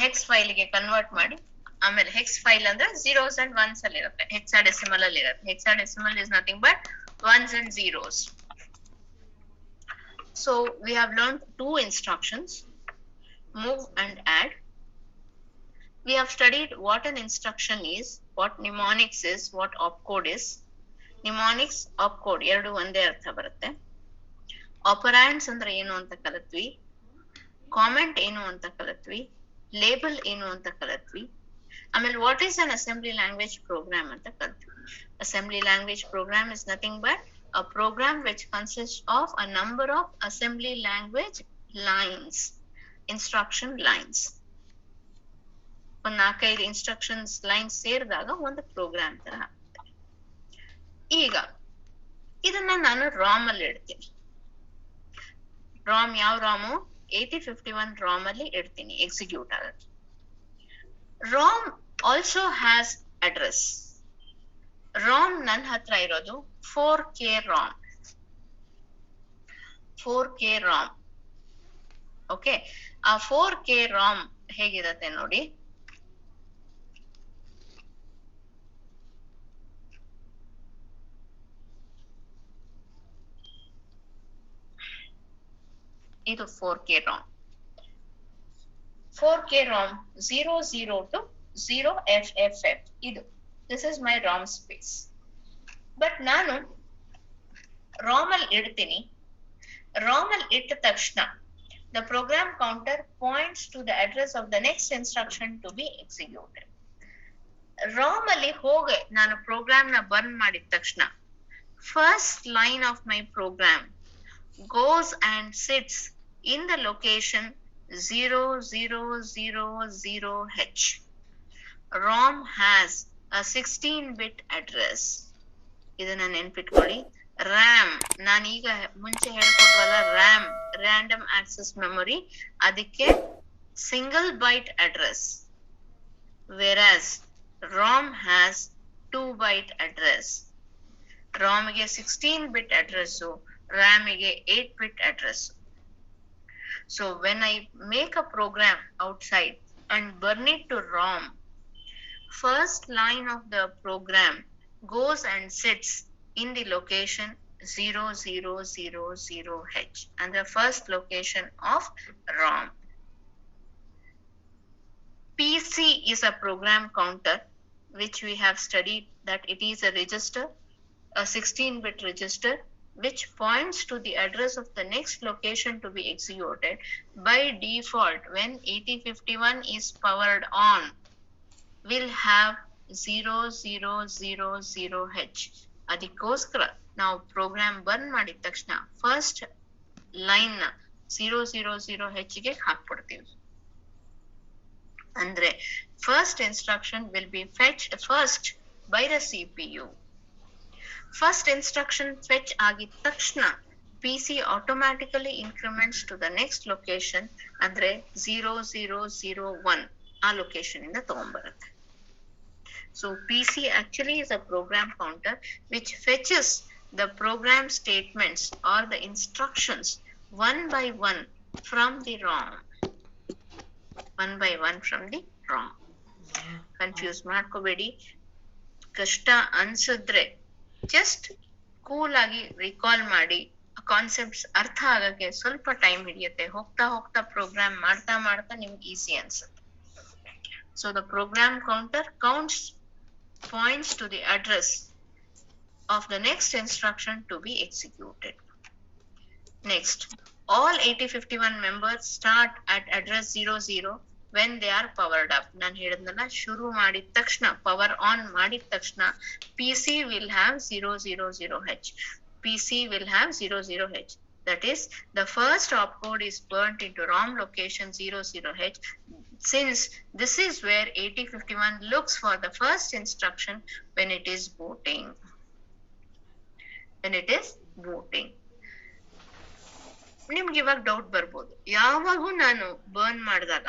ಹೆಕ್ಸ್ ಫೈಲ್ಗೆ ಕನ್ವರ್ಟ್ ಮಾಡಿ, ಆಮೇಲೆ ಹೆಕ್ಸ್ ಫೈಲ್ ಅಂದ್ರೆ zeros and ones ಅಲ್ಲಿ ಇರುತ್ತೆ, hexadecimal ಅಲ್ಲಿ ಇರುತ್ತೆ. hexadecimal is nothing but ones and zeros. So we have learned two instructions, move and add. We have studied what an instruction is, what mnemonics is, what opcode is. Mnemonics, opcode ಎರಡು ಒಂದೇ ಅರ್ಥ ಬರುತ್ತೆ. ಆಪರಾಂಡ್ಸ್ ಅಂದ್ರೆ ಏನು ಅಂತ ಕಲಿತ್ವಿ, comment ಏನು ಅಂತ ಕಲಿತ್ವಿ, label ಏನು ಅಂತ ಕಲಿತ್ವಿ. ಆಮೇಲೆ what is an assembly language program ಅಂತ ಕಲಿತ್ವಿ. Assembly language program is nothing but a program which consists of a number of assembly language lines, instruction lines. ಒಂದು 4-5 ಇನ್ಸ್ಟ್ರಕ್ಷನ್ಸ್ ಲೈನ್ಸ್ ಸೇರಿದಾಗ ಒಂದು ಪ್ರೋಗ್ರಾಮ್ ತರ ಆಗುತ್ತೆ. ಈಗ ಇದನ್ನ ನಾನು ರಾಮ್ ಅಲ್ಲಿ ಇಡ್ತೀನಿ. ರಾಮ್ ಯಾವ ರಾಮು? 8051 ರಾಮ್ ಅಲ್ಲಿ ಇಡ್ತೀನಿ ಎಕ್ಸಿಕ್ಯೂಟ್ ಆಗುತ್ತೆ. Ram also has address. Ram ನನ್ನ ಹತ್ರ ಇರೋದು 4K Ram. 4K Ram. Okay, ಆ 4K ರಾಮ್ ಹೇಗಿರತ್ತೆ ನೋಡಿ. ಇದು 4K Ram. 4K Ram 00 to 0FFF. ಇದು this is my ROM space. But ನಾನು ರಾಮ್ ಅಲ್ಲಿ ಇಡ್ತೀನಿ. ರಾಮ್ ಅಲ್ಲಿ ಇಟ್ಟ ತಕ್ಷಣ the program counter points to the address of the next instruction to be executed. Ram ಅಲ್ಲಿ ಹೋಗಿ ನಾನು ಪ್ರೋಗ್ರಾಮ್ ನ ಬರ್ನ್ ಮಾಡಿದ ತಕ್ಷಣ first line of my program goes and sits in the location 0000H. ROM has a 16-bit address. ಇದನ್ನ ನೆನ್ಪಿಟ್ಕೊಳ್ಳಿ. RAM, ನಾನೀಗ ಮುಂಚೆ ಹೇಳ್ಕೊಟ್ವಲ್ಲ, ರ್ಯಾಮ್ ರ್ಯಾಂಡಮ್ ಆಕ್ಸೆಸ್ ಮೆಮೊರಿ, ಅದಕ್ಕೆ single byte address. Whereas ROM has 2-byte address. ROM ಗೆ 16-bit address, RAM ಗೆ 8-bit address. So when I make a program outside and burn it to ROM, first line of the program goes and sits in the location 0000H, and the first location of ROM. PC is a program counter, which we have studied that it is a register, a 16-bit register, which points to the address of the next location to be executed. By default, when 8051 is powered on, will have 0000H. ಅದಕ್ಕೋಸ್ಕರ ನಾವು program burn ಮಾಡಿದ ತಕ್ಷಣ first line ನ 000H ಗೆ ಹಾಕ್ಬಿಡ್ತೀವಿ. ಅಂದ್ರೆ first instruction will be fetched first by the CPU. First instruction fetch ಆಗಿದ ತಕ್ಷಣ PC automatically increments to the next location, ಅಂದ್ರೆ 0001 ಆ ಲೊಕೇಶನ್ ಇಂದ ತಗೊಂಡ್ಬರುತ್ತೆ. So PC actually is a program counter which fetches the program statements or the instructions one by one from the ROM. One by one from the ROM. Confuse ಮಾಡ್ಕೋಬೇಡಿ. ಕಷ್ಟ ಅನ್ಸಿದ್ರೆ just cool ಆಗಿ recall ಮಾಡಿ. Concepts ಅರ್ಥ ಆಗಕ್ಕೆ ಸ್ವಲ್ಪ time ಹಿಡಿಯುತ್ತೆ. ಹೋಗ್ತಾ ಹೋಗ್ತಾ ಪ್ರೋಗ್ರಾಮ್ ಮಾಡ್ತಾ ಮಾಡ್ತಾ ನಿಮ್ಗೆ ಈಸಿ ಅನ್ಸುತ್ತೆ. So the program counter points to the address of the next instruction to be executed. Next, all 8051 members start at address 00. when they are powered up. ನಾನು ಹೇಳಿದ್ನಲ್ಲ, ಶುರು ಮಾಡಿದ ತಕ್ಷಣ, ಪವರ್ ಆನ್ ಮಾಡಿದ ತಕ್ಷಣ PC will have 000H. PC will have 00H. That is, the first opcode is burnt into ROM location 00H. Since this is where 8051 looks for the first instruction when it is booting. ನಿಮ್ಗೆ ಇವಾಗ doubt ಬರ್ಬೋದು, ಯಾವಾಗೂ ನಾನು burn ಮಾಡಿದಾಗ,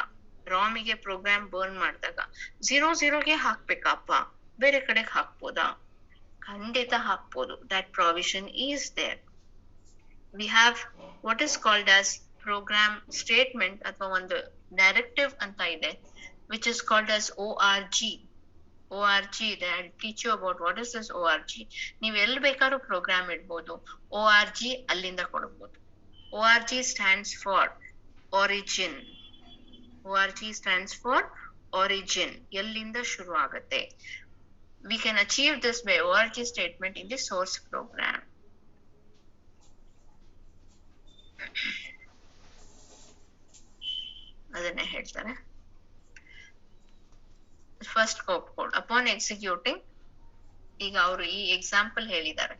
ರಾಮಿಗೆ program burn ಮಾಡಿದಾಗ 00ಗೆ ಹಾಕ್ಬೇಕಪ್ಪ, ಬೇರೆ ಕಡೆಗೆ ಹಾಕ್ಬೋದಾ? ಖಂಡಿತ ಹಾಕ್ಬೋದು. that provision is there. we have what is called as program statement ಅಥವಾ ಒಂದು directive ಅಂತ ಇದೆ, which is called as ORG. ಇದೆ. I'll teach you about what is this ORG. ನೀವು ಎಲ್ಲಿ ಬೇಕಾದ್ರೂ ಪ್ರೋಗ್ರಾಮ್ ಇಡ್ಬೋದು. ORG ಅಲ್ಲಿಂದ ಕೊಡ್ಬೋದು. ORG stands for origin. ORG stands for origin. ಎಲ್ಲಿಂದ ಶುರು ಆಗುತ್ತೆ. We can achieve this by ORG statement in the source program. ಅದನ್ನೇ ಹೇಳ್ತಾರೆ. First opcode upon executing. ಈಗ ಅವರು ಈ ಎಕ್ಸಾಂಪಲ್ ಹೇಳಿದ್ದಾರೆ,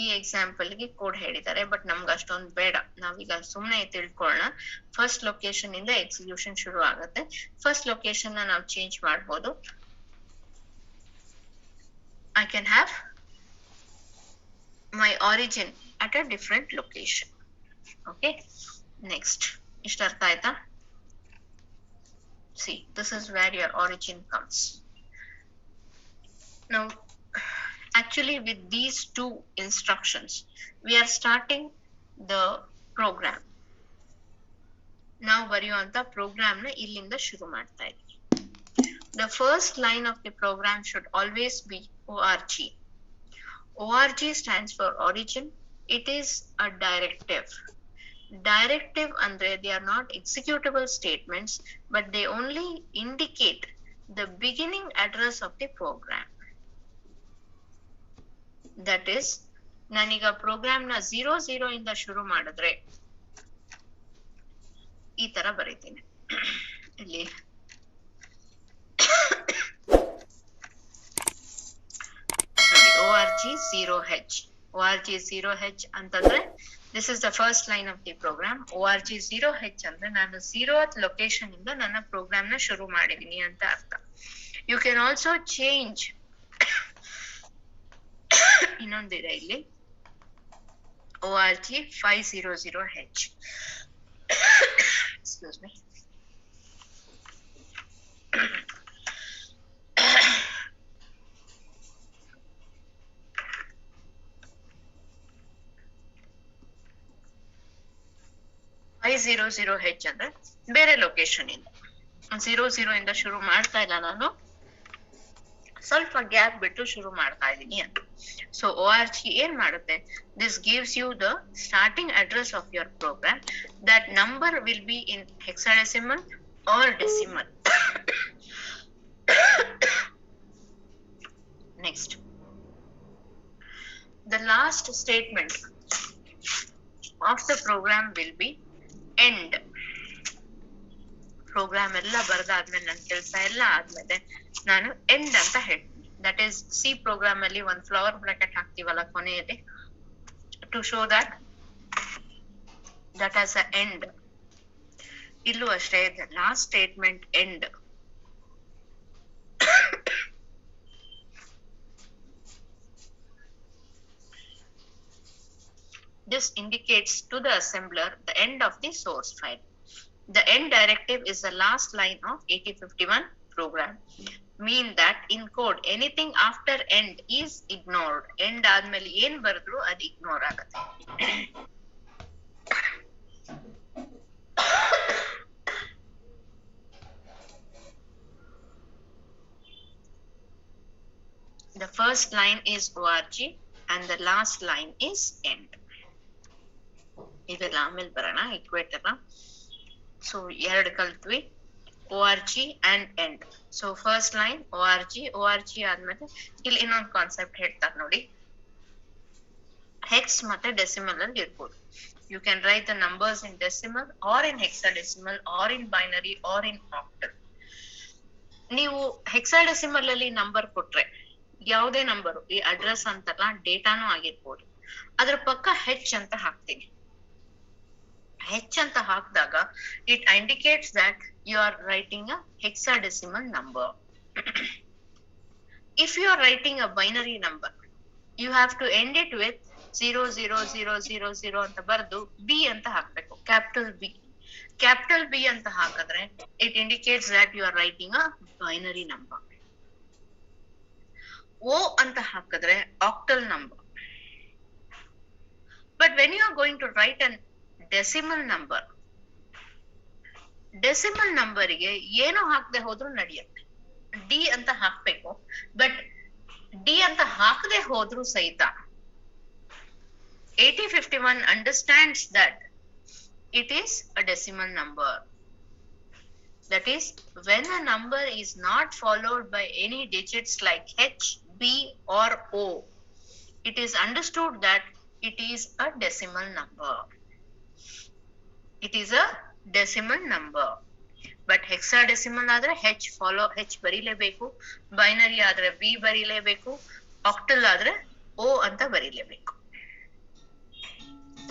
ಈ ಎಕ್ಸಾಂಪಲ್ ಗೆ ಕೋಡ್ ಹೇಳಿದ್ದಾರೆ, ಬಟ್ ನಮ್ಗೆ ಅಷ್ಟೊಂದು ಬೇಡ. ನಾವೀಗ ಸುಮ್ನೆ ತಿಳ್ಕೊಳ್ಳೋಣ. ಫಸ್ಟ್ ಲೊಕೇಶನ್ ಇಂದ ಎಕ್ಸಿಕ್ಯೂಷನ್ ಶುರು ಆಗುತ್ತೆ. ಫಸ್ಟ್ ಲೊಕೇಶನ್ ನಾವು ಚೇಂಜ್ ಮಾಡಬಹುದು. I can have my origin at a different location. Okay, next. ಇಷ್ಟ ಅರ್ಥ ಆಯ್ತಾ? See, this is where your origin comes. Now, actually with these two instructions, we are starting the program. ನಾವು ಬರೆಯುವಂತ program ನ ಇಲ್ಲಿಂದ ಶುರು ಮಾಡ್ತಾ ಇದ್ದೀವಿ. The first line of the program should always be ORG. ORG stands for origin. It is a directive. Directive andre they are not executable statements, but they only indicate the beginning address of the program. That is, ನಾನೀಗ program ನ 00 ಇಂದ ಶುರು ಮಾಡಿದ್ರೆ ಈ ತರ ಬರೀತೀನಿ. ಇಲ್ಲಿ ORG 0H. ORG 0H ಅಂತಂದ್ರೆ this is the first line of the program. ORG 0H ಅಂದ್ರೆ ನಾನು 0th ಲೊಕೇಶನ್ ಇಂದ ನನ್ನ ಪ್ರೋಗ್ರಾಮ್ ನ ಶುರು ಮಾಡಿದೀನಿ ಅಂತ ಅರ್ಥ. You can also change ಇನ್ನೊಂದಿದೆ ಇಲ್ಲಿ, ORG 500H. Excuse me. H ಅಂದ್ರೆ ಬೇರೆ ಲೊಕೇಶನ್ ಇಂದ 00 ಇಂದ ಶುರು ಮಾಡ್ತಾ ಇಲ್ಲ, ನಾನು ಸ್ವಲ್ಪ ಗ್ಯಾಪ್ ಬಿಟ್ಟು ಶುರು ಮಾಡ್ತಾ ಇದ್ದೀನಿ ಅಂತ. ಸೊ ORG ಏನ್ ಮಾಡುತ್ತೆ, this gives you the starting address of your program. That number will be in hexadecimal or decimal. Next, the last statement of the program will be end. Program ಎಲ್ಲ ಬರ್ದಾದ್ಮೇಲೆ, ನನ್ನ ಕೆಲಸ ಎಲ್ಲ ಆದ್ಮೇಲೆ ನಾನು ಎಂಡ್ ಅಂತ ಹೇಳ್ತೀನಿ. ದಟ್ ಈಸ್ ಸಿ ಪ್ರೋಗ್ರಾಮ್ ಅಲ್ಲಿ ಒಂದು ಫ್ಲವರ್ ಬ್ರಾಕೆಟ್ ಹಾಕ್ತಿವಲ್ಲ ಕೊನೆಯಲ್ಲಿ, to show that as a end. ಇಲ್ಲೂ ಅಷ್ಟೇ, last statement end. This indicates to the assembler the end of the source file. The end directive is the last line of 8051 program. Mean that in code anything after end is ignored. End ಆದ್ಮೇಲೆ ಏನ್ ಬರೆದ್ರು ಅದು ignore ಆಗುತ್ತೆ. The first line is ORG and the last line is end. ಇದೆಲ್ಲ ಆಮೇಲೆ ಬರೋಣ, equator. So ಎರಡು ಕಲ್ತ್ವಿ, ORG and end. So first line ORG ಆದ್ಮೇಲೆ ಇಲ್ಲಿ ಇನ್ನೊಂದು ಕಾನ್ಸೆಪ್ಟ್ ಹೇಳ್ತಾರೆ ನೋಡಿ, ಹೆಕ್ಸ್ ಮತ್ತೆ ಡೆಸಿಮಲ್ ಅಲ್ಲಿ ಇರ್ಬೋದು. You can write the numbers in decimal or in hexadecimal or in binary or in octal. ನೀವು ಹೆಕ್ಸಾಡೆಸಿಮಲ್ ಅಲ್ಲಿ ನಂಬರ್ ಕೊಟ್ರೆ ಯಾವುದೇ ನಂಬರ್, ಈ ಅಡ್ರೆಸ್ ಅಂತಲ್ಲ ಡೇಟಾನು ಆಗಿರ್ಬೋದು, ಅದ್ರ ಪಕ್ಕ ಹೆಚ್ ಅಂತ ಹಾಕ್ತೀನಿ. ಹೆಚ್ ಅಂತ ಹಾಕಿದಾಗ it indicates that you are writing a hexadecimal number. If you are writing a binary number, you have to end it with 00000 ಅಂತ ಬರೆದು ಬಿ ಅಂತ ಹಾಕ್ಬೇಕು, ಕ್ಯಾಪಿಟಲ್ ಬಿ. ಕ್ಯಾಪಿಟಲ್ ಬಿ ಅಂತ ಹಾಕಿದ್ರೆ it indicates that you are writing a binary number. O ಅಂತ ಹಾಕಿದ್ರೆ octal number. But when you are going to write an decimal number, decimal ನಂಬರ್ಗೆ ಏನು ಹಾಕದೆ ಹೋದ್ರು ನಡೆಯುತ್ತೆ, ಡಿ ಅಂತ ಹಾಕ್ಬೇಕು. ಬಟ್ ಡಿ ಅಂತ ಹಾಕದೆ ಹೋದ್ರು ಸಹಿತ 8051 understands that it is a decimal number. That is, when a number is not followed by any digits like H, B or O, it is understood that it is a decimal number. It is a decimal number. But hexadecimal ಆದ್ರೆ H follow H ಬರೀಲೇಬೇಕು, binary ಆದ್ರೆ B ಬರೀಲೇಬೇಕು, octal ಆದ್ರೆ O ಅಂತ ಬರೀಲೇಬೇಕು.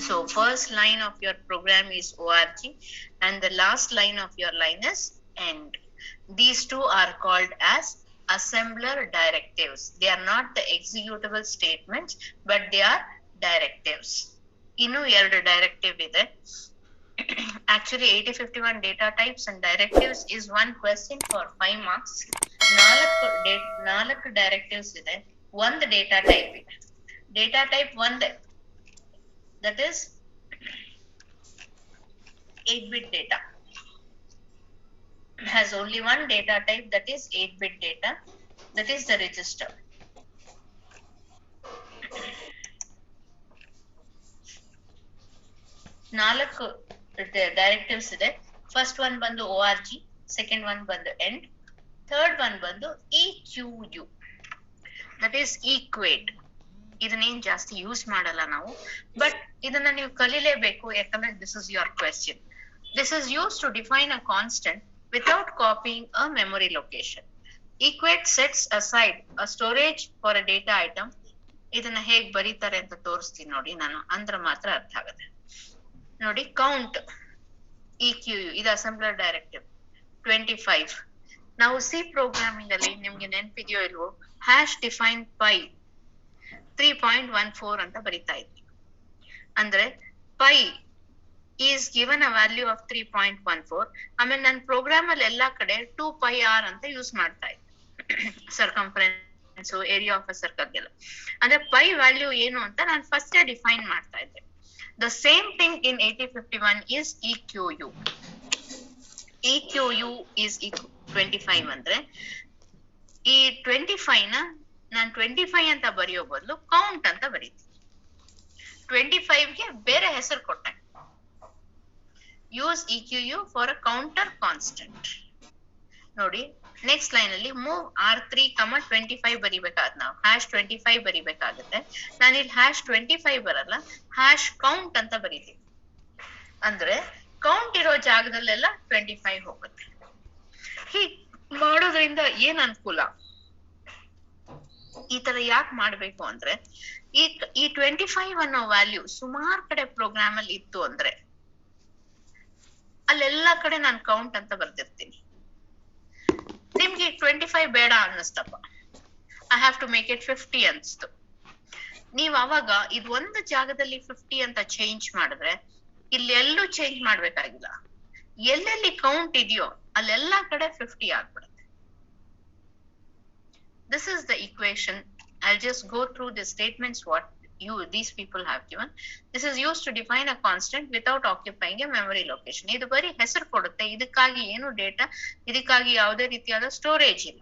So first line of your program is org and the last line of your line is end. These two are called as assembler directives. They are not the executable statements, but they are directives. Innu ಎರಡು directive ಇದೆ. Actually 8051 data types and directives is one question for 5 marks. ನಾಲ್ಕು directives ಇದೆ, ಒಂದು data type ಇದೆ. Data type ಒಂದೇ, that is 8-bit data. It has only one data type, that is 8-bit data, that is the register. ನಾಲ್ಕು directives ಇದೆ. First one ಬಂದು org, second one ಬಂದು end, third one ಬಂದು EQU, that is equate. ಇದನ್ನೇನ್ ಜಾಸ್ತಿ use ಮಾಡಲ್ಲ ನಾವು, but ಇದನ್ನ ನೀವು ಕಲಿಲೇಬೇಕು, ಯಾಕಂದ್ರೆ this is your question. This is use to define a constant without copying a memory location. Equate sets aside a storage for a data item. ಇದನ್ನ ಹೇಗ್ ಬರೀತಾರೆ ಅಂತ ತೋರಿಸ್ತೀನಿ ನೋಡಿ ನಾನು, ಅಂದ್ರೆ ಮಾತ್ರ ಅರ್ಥ ಆಗುತ್ತೆ ನೋಡಿ. ಕೌಂಟ್ EQU ಇದು ಅಸೆಂಬ್ಲರ್ ಡೈರೆಕ್ಟಿವ್ 25. ನಾವು ಸಿ ಪ್ರೋಗ್ರಾಮಿಂಗ್ ಅಲ್ಲಿ ನಿಮ್ಗೆ ನೆನಪಿದೆಯೋ ಇಲ್ವೋ, ಹ್ಯಾಶ್ ಡಿಫೈನ್ ಪೈ 3.14 ಅಂತ ಬರಿತಾ ಇದ್ವಿ. ಅಂದ್ರೆ pi is given a value of 3.14. ಆಮೇಲೆ ನನ್ನ ಪ್ರೋಗ್ರಾಮ್ ಅಲ್ಲಿ ಎಲ್ಲಾ ಕಡೆ 2πr ಅಂತ ಯೂಸ್ ಮಾಡ್ತಾ ಇದ್ದೆ, circumference area of a circle ಎಲ್ಲ. ಅಂದ್ರೆ ಪೈ ವ್ಯಾಲ್ಯೂ ಏನು ಅಂತ ನಾನು ಫಸ್ಟ್ ಡಿಫೈನ್ ಮಾಡ್ತಾ ಇದ್ದೆ. The same thing in 8051 is EQU. EQU is 25 ಅಂದ್ರೆ ಈ 25 ನ ನಾನು 25 ಅಂತ ಬರೆಯೋ ಬದಲು ಕೌಂಟ್ ಅಂತ ಬರೀತೀನಿ. 25ಗೆ ಬೇರೆ ಹೆಸರು ಕೊಟ್ಟೆ, use EQU for a counter constant. ನೋಡಿ ನೆಕ್ಸ್ಟ್ ಲೈನ್ ಅಲ್ಲಿ ಮೂವ್ R3, 25 ಬರಿಬೇಕಾದ್ ನಾವು ಹ್ಯಾಶ್ 25 ಬರಿಬೇಕಾಗುತ್ತೆ. ನಾನು ಇಲ್ಲಿ ಹ್ಯಾಶ್ 25 ಬರಲ್ಲ, ಹ್ಯಾಶ್ ಕೌಂಟ್ ಅಂತ ಬರೀತೀನಿ. ಅಂದ್ರೆ ಕೌಂಟ್ ಇರೋ ಜಾಗದಲ್ಲೆಲ್ಲ 25 ಹೋಗುತ್ತೆ. ಹೀಗ್ ಮಾಡೋದ್ರಿಂದ ಏನ್ ಅನುಕೂಲ, ಈ ತರ ಯಾಕೆ ಮಾಡ್ಬೇಕು ಅಂದ್ರೆ, ಈ 25 ಅನ್ನೋ ವ್ಯಾಲ್ಯೂ ಸುಮಾರು ಕಡೆ ಪ್ರೋಗ್ರಾಮ್ ಅಲ್ಲಿ ಇತ್ತು ಅಂದ್ರೆ ಅಲ್ಲೆಲ್ಲಾ ಕಡೆ ನಾನು ಕೌಂಟ್ ಅಂತ ಬರ್ದಿರ್ತೀನಿ. ನಿಮ್ಗೆ 25 ಬೇಡ ಅನ್ನಿಸ್ತಪ್ಪ, I have to make it 50 ಅನ್ಸ್ತು. ನೀವ್ ಅವಾಗ ಇದು ಒಂದು ಜಾಗದಲ್ಲಿ 50 ಅಂತ ಚೇಂಜ್ ಮಾಡಿದ್ರೆ ಇಲ್ಲಿ ಎಲ್ಲೂ ಚೇಂಜ್ ಮಾಡ್ಬೇಕಾಗಿಲ್ಲ, ಎಲ್ಲೆಲ್ಲಿ ಕೌಂಟ್ ಇದೆಯೋ ಅಲ್ಲೆಲ್ಲಾ ಕಡೆ 50 ಆಗ್ಬಿಡುತ್ತೆ. This is the equation. I'll just go through the statements what these people have given. This is used to define a constant without occupying a memory location. ಇದು ಬರೀ ಹೆಸರು ಕೊಡುತ್ತೆ, ಇದಕ್ಕಾಗಿ ಏನು ಡೇಟಾ, ಇದಕ್ಕಾಗಿ ಯಾವುದೇ ರೀತಿಯಾದ ಸ್ಟೋರೇಜ್ ಇಲ್ಲ.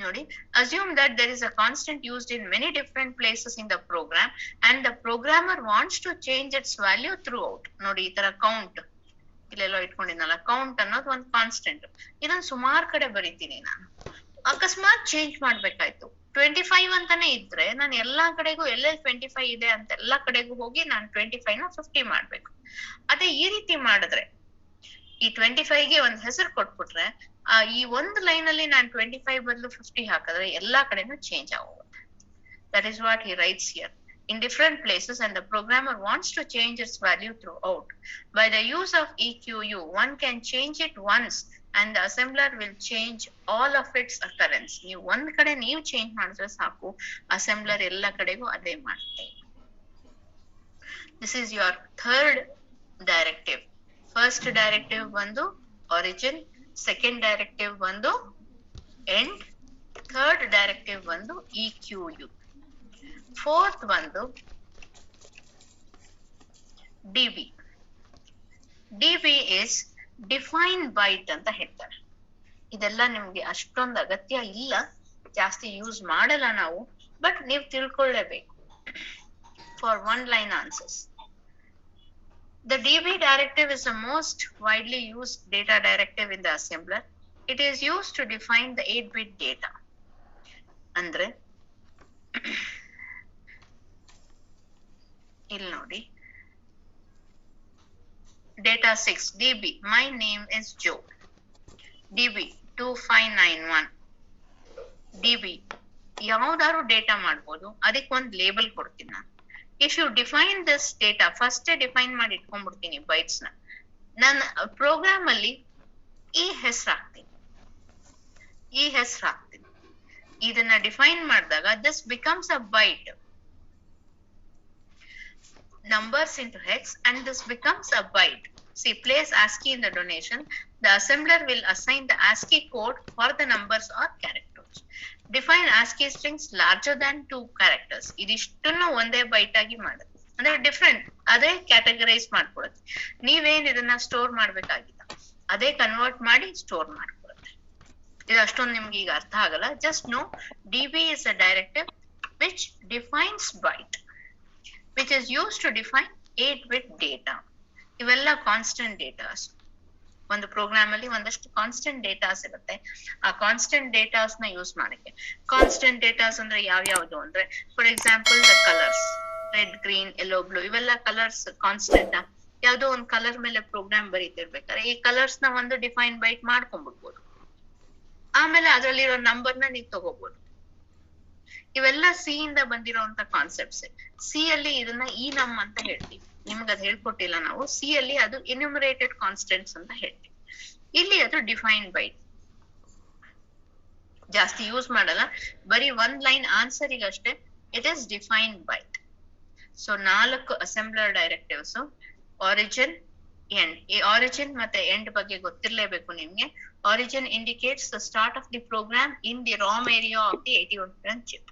ನೋಡಿ, assume that there is a constant used in many different places in the program and the programmer wants to change its value throughout. ನೋಡಿ ಈ ತರ ಕೌಂಟ್ ಇಲ್ಲೆಲ್ಲೋ ಇಟ್ಕೊಂಡಿದ್ನಲ್ಲ, ಕೌಂಟ್ ಅನ್ನೋದು ಒಂದು ಕಾನ್ಸ್ಟೆಂಟ್. ಇದನ್ನ ಸುಮಾರು ಕಡೆ ಬರೀತೀನಿ ನಾನು. ಅಕಸ್ಮಾತ್ ಚೇಂಜ್ ಮಾಡ್ಬೇಕಾಯ್ತು, 25 ಅಂತಾನೆ ಇದ್ರೆ ನಾನು ಎಲ್ಲಾ ಕಡೆಗೂ ಎಲ್ಲೆಲ್ಲಿ 25 ಇದೆ ಅಂತ ಎಲ್ಲಾ ಕಡೆಗೂ ಹೋಗಿ ನಾನು 25 ನ 50 ಮಾಡ್ಬೇಕು. ಅದೇ ಈ ರೀತಿ ಮಾಡಿದ್ರೆ, ಈ 25ಗೆ ಒಂದ್ ಹೆಸರು ಕೊಟ್ಬಿಟ್ರೆ ಈ ಒಂದು ಲೈನ್ ಅಲ್ಲಿ ನಾನು 25 ಬದಲು 50 ಹಾಕಿದ್ರೆ ಎಲ್ಲಾ ಕಡೆನೂ ಚೇಂಜ್ ಆಗೋಗುತ್ತೆ. That is what he writes here. In different places, and the programmer wants to change its value throughout. By the use of EQU, one can change it once and the assembler will change all of its occurrence. ನೀವು ಒಂದ್ ಕಡೆ ನೀವು change ಮಾಡಿದ್ರೆ ಸಾಕು, assembler ಎಲ್ಲ ಕಡೆಗೂ ಅದೇ ಮಾಡುತ್ತೆ. This is your third directive. First directive ಬಂದು origin, second directive ಬಂದು end, third directive ಬಂದು EQU. Fourth ಬಂದು DB. DB is defined byte ಅಂತ ಹೇಳ್ತಾರೆ. ಇದೆಲ್ಲ ನಿಮ್ಗೆ ಅಷ್ಟೊಂದು ಅಗತ್ಯ ಇಲ್ಲ, ಜಾಸ್ತಿ ಯೂಸ್ ಮಾಡಲ್ಲ ನಾವು, ಬಟ್ ನೀವು ತಿಳ್ಕೊಳ್ಳೇಬೇಕು for one line answers. The DB directive is the most widely used data directive in the assembler. It is used to define the 8-bit data. ಅಂದ್ರೆ ಇಲ್ಲಿ ನೋಡಿ, data 6 DB, my name is Joe. DB 2591. DB ಯಾವ್ದಾದ್ರು data ಮಾಡ್ಬೋದು, ಅದಕ್ಕೆ ಒಂದು label ಕೊಡ್ತೀನಿ ನಾನು. If you define this data, first define ಮಾಡಿ ಇಟ್ಕೊಂಡ್ಬಿಡ್ತೀನಿ ಬೈಟ್ಸ್ ನ. ನನ್ನ ಪ್ರೋಗ್ರಾಮ್ ಅಲ್ಲಿ ಈ ಹೆಸರು ಹಾಕ್ತೀನಿ, ಇದನ್ನ ಡಿಫೈನ್ ಮಾಡಿದಾಗ this becomes a byte, numbers into hex, and this becomes a byte. See, place ASCII in the donation. The assembler will assign the ASCII code for the numbers or characters. Define ASCII strings larger than 2 characters. ಇದಿಷ್ಟನ್ನು ಒಂದೇ byte ಆಗಿ ಮಾಡುತ್ತೆ, ಅಂದ್ರೆ different, ಅದೇ categorise ಮಾಡ್ಕೊಡುತ್ತೆ. ನೀವೇನ್ ಇದನ್ನ store ಮಾಡ್ಬೇಕಾಗಿಲ್ಲ, ಅದೇ convert ಮಾಡಿ ಸ್ಟೋರ್ ಮಾಡ್ಕೊಡುತ್ತೆ. ಇದು ಅಷ್ಟೊಂದು ನಿಮ್ಗೆ ಈಗ ಅರ್ಥ ಆಗಲ್ಲ. Just know DB is a directive which defines byte, which is used to define 8-bit data. ಇವೆಲ್ಲ ಕಾನ್ಸ್ಟೆಂಟ್ ಡೇಟಾಸ್. ಒಂದು ಪ್ರೋಗ್ರಾಮ್ ಅಲ್ಲಿ ಒಂದಷ್ಟು ಕಾನ್ಸ್ಟೆಂಟ್ ಡೇಟಾಸ್ ಇರುತ್ತೆ. ಆ ಕಾನ್ಸ್ಟೆಂಟ್ ಡೇಟಾಸ್ ನ ಯೂಸ್ ಮಾಡಕ್ಕೆ, ಕಾನ್ಸ್ಟೆಂಟ್ ಡೇಟಾಸ್ ಅಂದ್ರೆ ಯಾವ್ಯಾವ್ದು ಅಂದ್ರೆ, for example the colours, red, green, yellow, blue, ಇವೆಲ್ಲ ಕಲರ್ಸ್ ಕಾನ್ಸ್ಟೆಂಟ್. ಯಾವ್ದೋ ಒಂದು ಕಲರ್ ಮೇಲೆ ಪ್ರೋಗ್ರಾಮ್ ಬರೀತಿರ್ಬೇಕಾದ್ರೆ ಈ ಕಲರ್ಸ್ ನ ಒಂದು ಡಿಫೈನ್ ಬೈಟ್ ಮಾಡ್ಕೊಂಡ್ಬಿಡ್ಬೋದು. ಆಮೇಲೆ ಅದರಲ್ಲಿರೋ ನಂಬರ್ ನ ನೀವು ತಗೋಬಹುದು. ಇವೆಲ್ಲ ಸಿ ಇಂದ ಬಂದಿರೋಂತ ಕಾನ್ಸೆಪ್ಟ್ಸ್. ಸಿ ಅಲ್ಲಿ ಇದನ್ನ ಈ ನಮ್ ಅಂತ ಹೇಳ್ತೀವಿ, ನಿಮ್ಗೆ ಅದು ಹೇಳ್ಕೊಟ್ಟಿಲ್ಲ ನಾವು. ಸಿ ಅಲ್ಲಿ ಅದು ಎನ್ಯುಮರೇಟೆಡ್ ಕಾನ್ಸ್ಟೆಂಟ್ಸ್ ಅಂತ ಹೇಳ್ತೀವಿ. ಇಲ್ಲಿ ಅದು ಡಿಫೈನ್ಡ್ ಬೈಟ್, ಜಾಸ್ತಿ ಯೂಸ್ ಮಾಡಲ್ಲ, ಬರೀ ಒಂದ್ ಲೈನ್ ಆನ್ಸರಿಗಷ್ಟೇ it is defined byte. So 4 assembler directives, origin, end. ಈ ಆರಿಜಿನ್ ಮತ್ತೆ ಎಂಡ್ ಬಗ್ಗೆ ಗೊತ್ತಿರ್ಲೇಬೇಕು ನಿಮ್ಗೆ. Origin indicates the start of the program in the ROM area of the 8110 chip.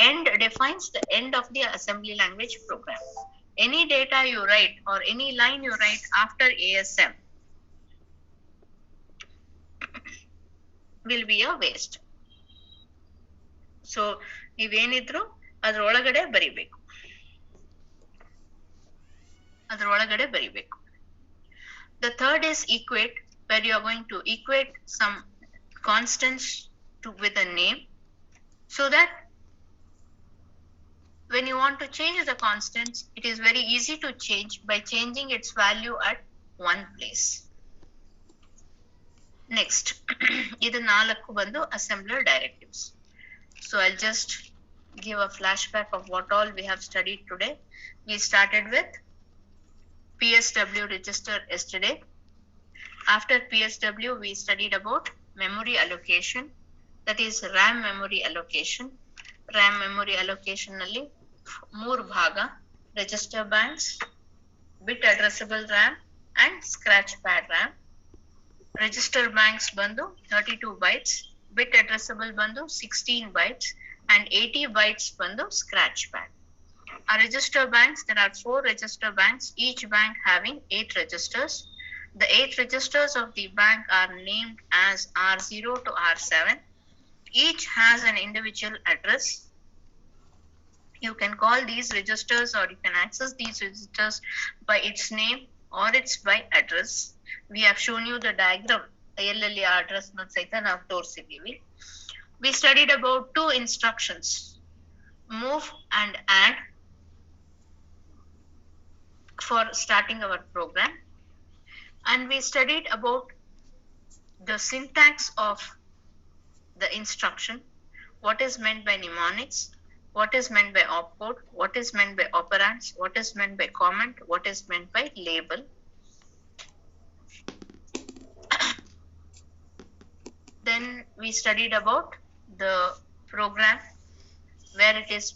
End defines the end of the assembly language program. Any data you write or any line you write after ASM will be a waste. So ನೀವೇನಿದ್ರು ಅದ್ರೊಳಗಡೆ ಬರಿಬೇಕು. The third is equate, where you are going to equate some constants with a name, so that when you want to change the constants, it is very easy to change by changing its value at one place. Next, idu 4 bandu assembler directives. So I'll just give a flashback of what all we have studied today. We started with PSW register yesterday. After PSW, we studied about memory allocation, that is RAM memory allocation. RAM memory allocation nalli 3 ಭಾಗ: register banks, bit addressable RAM and scratch pad RAM. Register banks ಬಂದು 32 bytes, bit addressable ಬಂದು 16 bytes and 80 bytes ಬಂದು scratch pad. Our register banks, there are 4 register banks, each bank having 8 registers. The 8 registers of the bank are named as R0 to R7. Each has an individual address. You can call these registers or you can access these registers by its name or its by address. We have shown you the diagram. ಎಲ್ಲೆಲ್ಲಿ address ನ ಸಹಿತ ನಾವು ತೋರಿಸಿದ್ದೀವಿ. We studied about 2 instructions, move and add, for starting our program. And we studied about the syntax of the instruction, what is meant by mnemonics, what is meant by opcode, what is meant by operands, what is meant by comment, what is meant by label. Then we studied about the program, where it is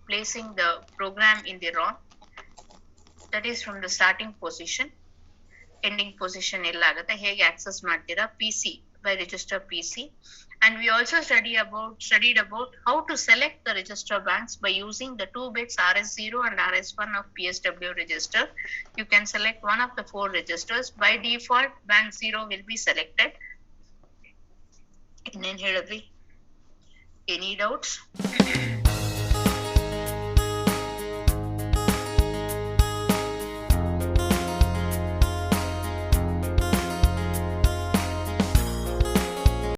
placing the program in the ROM, that is from the starting position, ending position ಎಲ್ಲಾಗುತ್ತೆ, ಹೇಗೆ access ಮಾಡ್ತೀರಾ PC by register PC. And we also studied about how to select the register banks by using the 2 bits RS0 and RS1 of PSW register. You can select one of the 4 registers. By default, bank 0 will be selected. ಇನ್ನೇನ್ ಹೇಳಿದ್ವಿ? Any doubts?